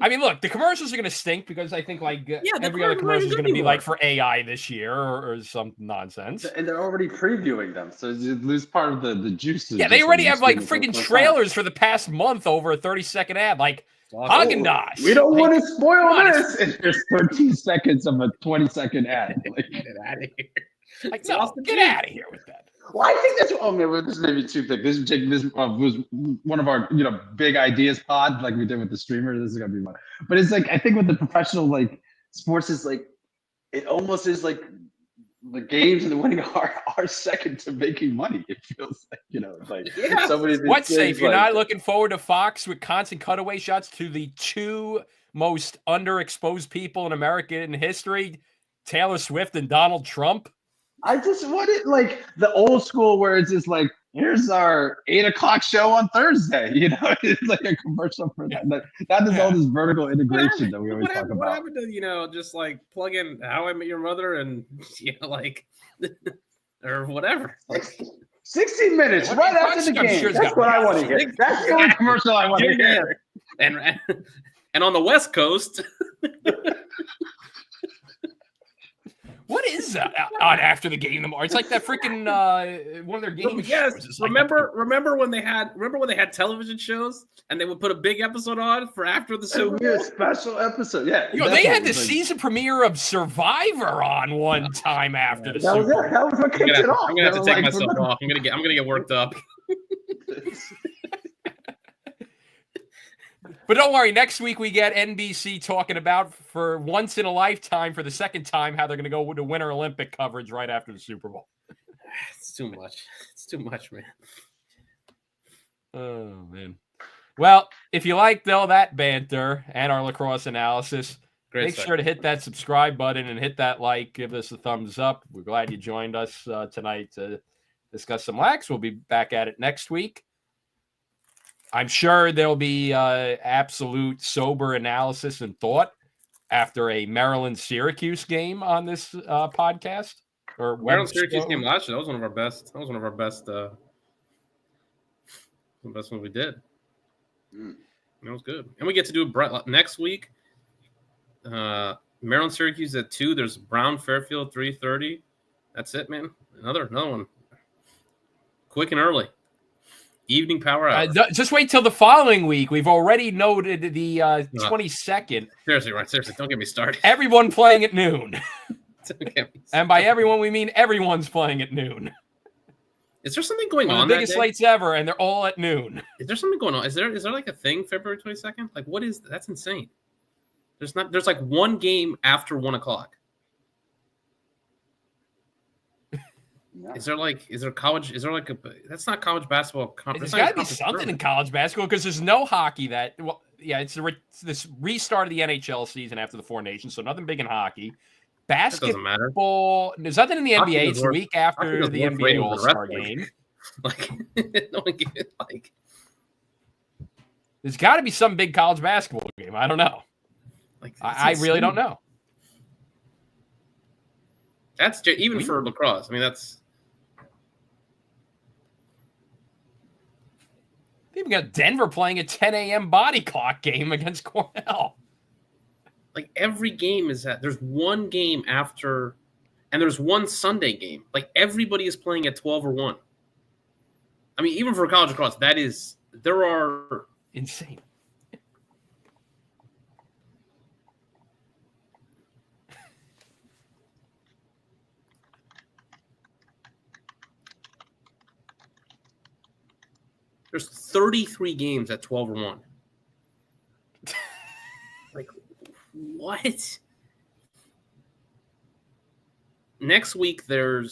[SPEAKER 1] I mean, look, the commercials are going to stink because I think every other commercial is going to be like for AI this year or some nonsense.
[SPEAKER 3] And they're already previewing them, so you lose part of the juices.
[SPEAKER 1] Yeah, they already have like freaking trailers for the past month over a 30-second ad. Like, Haagen-Dazs.
[SPEAKER 3] We don't want to spoil this. And there's 13 seconds of a 20-second ad. Like,
[SPEAKER 2] get it out of here.
[SPEAKER 1] Like, no, get out of here with that.
[SPEAKER 3] Well, I think that's. Oh man, this may be too big. This was one of our big ideas pod like we did with the streamer. This is gonna be one. But it's like I think with the professional sports is like it almost is like the games and the winning are second to making money. It feels like
[SPEAKER 1] What's safe? You're not looking forward to Fox with constant cutaway shots to the two most underexposed people in American history, Taylor Swift and Donald Trump.
[SPEAKER 3] I just want it like the old school where it's just like, here's our 8:00 show on Thursday. It's like a commercial for that. That is all this vertical integration that we always talk about.
[SPEAKER 2] What happened to just like plug in How I Met Your Mother and or whatever.
[SPEAKER 3] 16 minutes right after the game. Sure that's what I want to hear. That's the only commercial I want to hear.
[SPEAKER 2] And on the West Coast.
[SPEAKER 1] What is that on after the game tomorrow? It's like that freaking one of their games.
[SPEAKER 2] Yes, remember when they had television shows and they would put a big episode on for after the Super Bowl?
[SPEAKER 3] A special episode, yeah.
[SPEAKER 1] They had the season premiere of Survivor on one time after the Super Bowl.
[SPEAKER 3] That was what kicked it off.
[SPEAKER 2] I'm gonna have to take myself off. I'm gonna get worked up.
[SPEAKER 1] But don't worry, next week we get NBC talking about for once in a lifetime, for the second time, how they're going to go to Winter Olympic coverage right after the Super Bowl.
[SPEAKER 2] It's too much. It's too much, man.
[SPEAKER 1] Oh, man. Well, if you liked all that banter and our lacrosse analysis, make sure to hit that subscribe button and hit that like. Give us a thumbs up. We're glad you joined us tonight to discuss some lax. We'll be back at it next week. I'm sure there'll be absolute sober analysis and thought after a Maryland-Syracuse game on this podcast. Or
[SPEAKER 2] Maryland-Syracuse game last year. That was one of our best. That was one of our best. The best one we did. That was good. And we get to do next week. Maryland Syracuse at 2. There's Brown Fairfield 3:30. That's it, man. Another one. Quick and early. Evening power hour.
[SPEAKER 1] Just wait till the following week. We've already noted the 22nd.
[SPEAKER 2] Seriously, Ryan. Seriously, don't get me started.
[SPEAKER 1] Everyone playing at noon.
[SPEAKER 2] Okay.
[SPEAKER 1] And by everyone, we mean everyone's playing at noon.
[SPEAKER 2] Is there something going on?
[SPEAKER 1] The biggest slates ever, and they're all at noon.
[SPEAKER 2] Is there something going on? Is there like a thing February 22nd? Like, what is that's insane? There's like one game after 1 o'clock.
[SPEAKER 3] No.
[SPEAKER 2] Is there college? Is there like that's not college basketball conference?
[SPEAKER 1] There's got to be something in college basketball because there's no hockey it's this restart of the NHL season after the Four Nations, so nothing big in hockey. Basketball, there's nothing in the NBA. It's the week after the NBA All-Star game. There's got to be some big college basketball game. I don't know. I really don't know.
[SPEAKER 2] That's even for lacrosse. I mean, that's.
[SPEAKER 1] They even got Denver playing a 10 a.m. body clock game against Cornell.
[SPEAKER 2] Like every game is that there's one game after, and there's one Sunday game. Like everybody is playing at 12 or 1. I mean, even for college lacrosse, there are
[SPEAKER 1] insane.
[SPEAKER 2] There's 33 games at 12 or 1. Like, what? Next week, at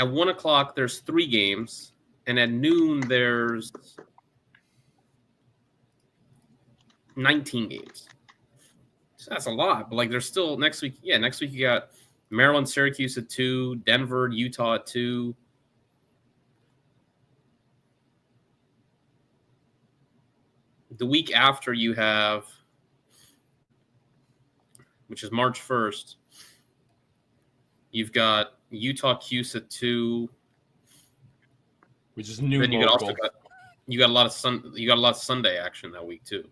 [SPEAKER 2] 1 o'clock, there's 3 games. And at noon, there's 19 games. So that's a lot. But, there's still next week. Yeah, next week you got Maryland, Syracuse at 2, Denver, Utah at 2. The week after you have, which is March 1st, you've got Utah Cuse at 2,
[SPEAKER 1] which is new.
[SPEAKER 2] Then you got a lot of Sunday action that week too.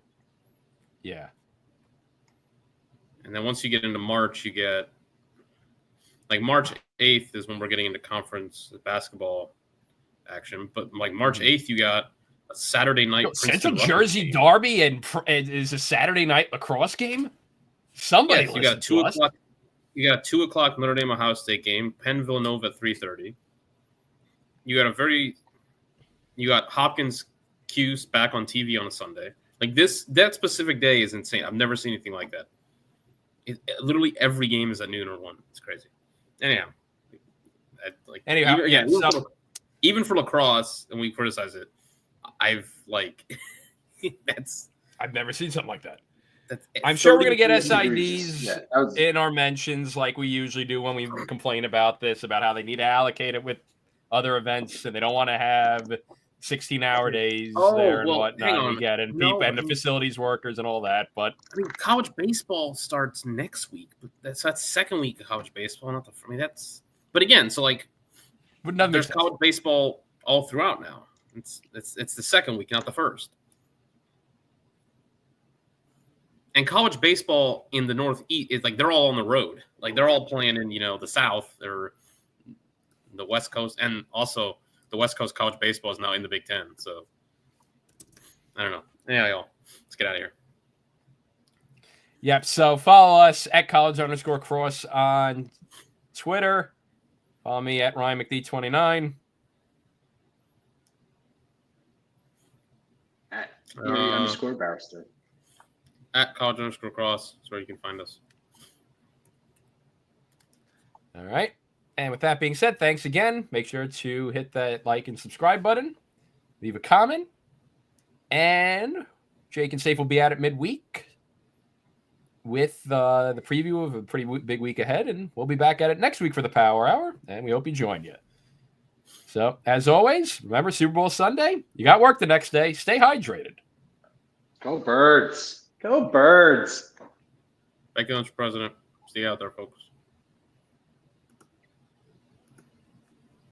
[SPEAKER 1] Yeah.
[SPEAKER 2] And then once you get into March, you get March 8th is when we're getting into conference basketball action. But March 8th, you got a Saturday night
[SPEAKER 1] Central Jersey Derby and is a Saturday night lacrosse game. Somebody,
[SPEAKER 2] you got 2 o'clock. You got 2 o'clock Notre Dame Ohio State game. Penn Villanova at 3:30. You got Hopkins Cuse back on TV on a Sunday. That specific day is insane. I've never seen anything like that. Literally every game is at noon or 1. It's crazy. Anyhow, even for lacrosse, and we criticize it, I've
[SPEAKER 1] never seen something like that. I'm sure we're going to get SIDs in our mentions like we usually do when we complain about this, about how they need to allocate it with other events and they don't want to have 16-hour days there and whatnot. We get it. And the facilities workers and all that. But
[SPEAKER 2] I mean, college baseball starts next week. But that's second week of college baseball. But again, so there's college baseball all throughout now. It's the second week, not the first. And college baseball in the Northeast is they're all on the road. They're all playing in, the South or the West Coast. And also the West Coast college baseball is now in the Big Ten. So I don't know. Yeah, y'all. Let's get out of here.
[SPEAKER 1] Yep. So follow us at college_cross on Twitter. Follow me at Ryan McD29.
[SPEAKER 3] At _barrister.
[SPEAKER 2] At college_cross is where you can find us.
[SPEAKER 1] All right. And with that being said, thanks again. Make sure to hit that like and subscribe button. Leave a comment. And Jake and Safe will be out at midweek with the preview of a pretty big week ahead. And we'll be back at it next week for the Power Hour. And we hope you join you. So, as always, remember Super Bowl Sunday. You got work the next day. Stay hydrated.
[SPEAKER 3] Go Birds. Go Birds.
[SPEAKER 2] Thank you, Mr. President. See you out there, folks.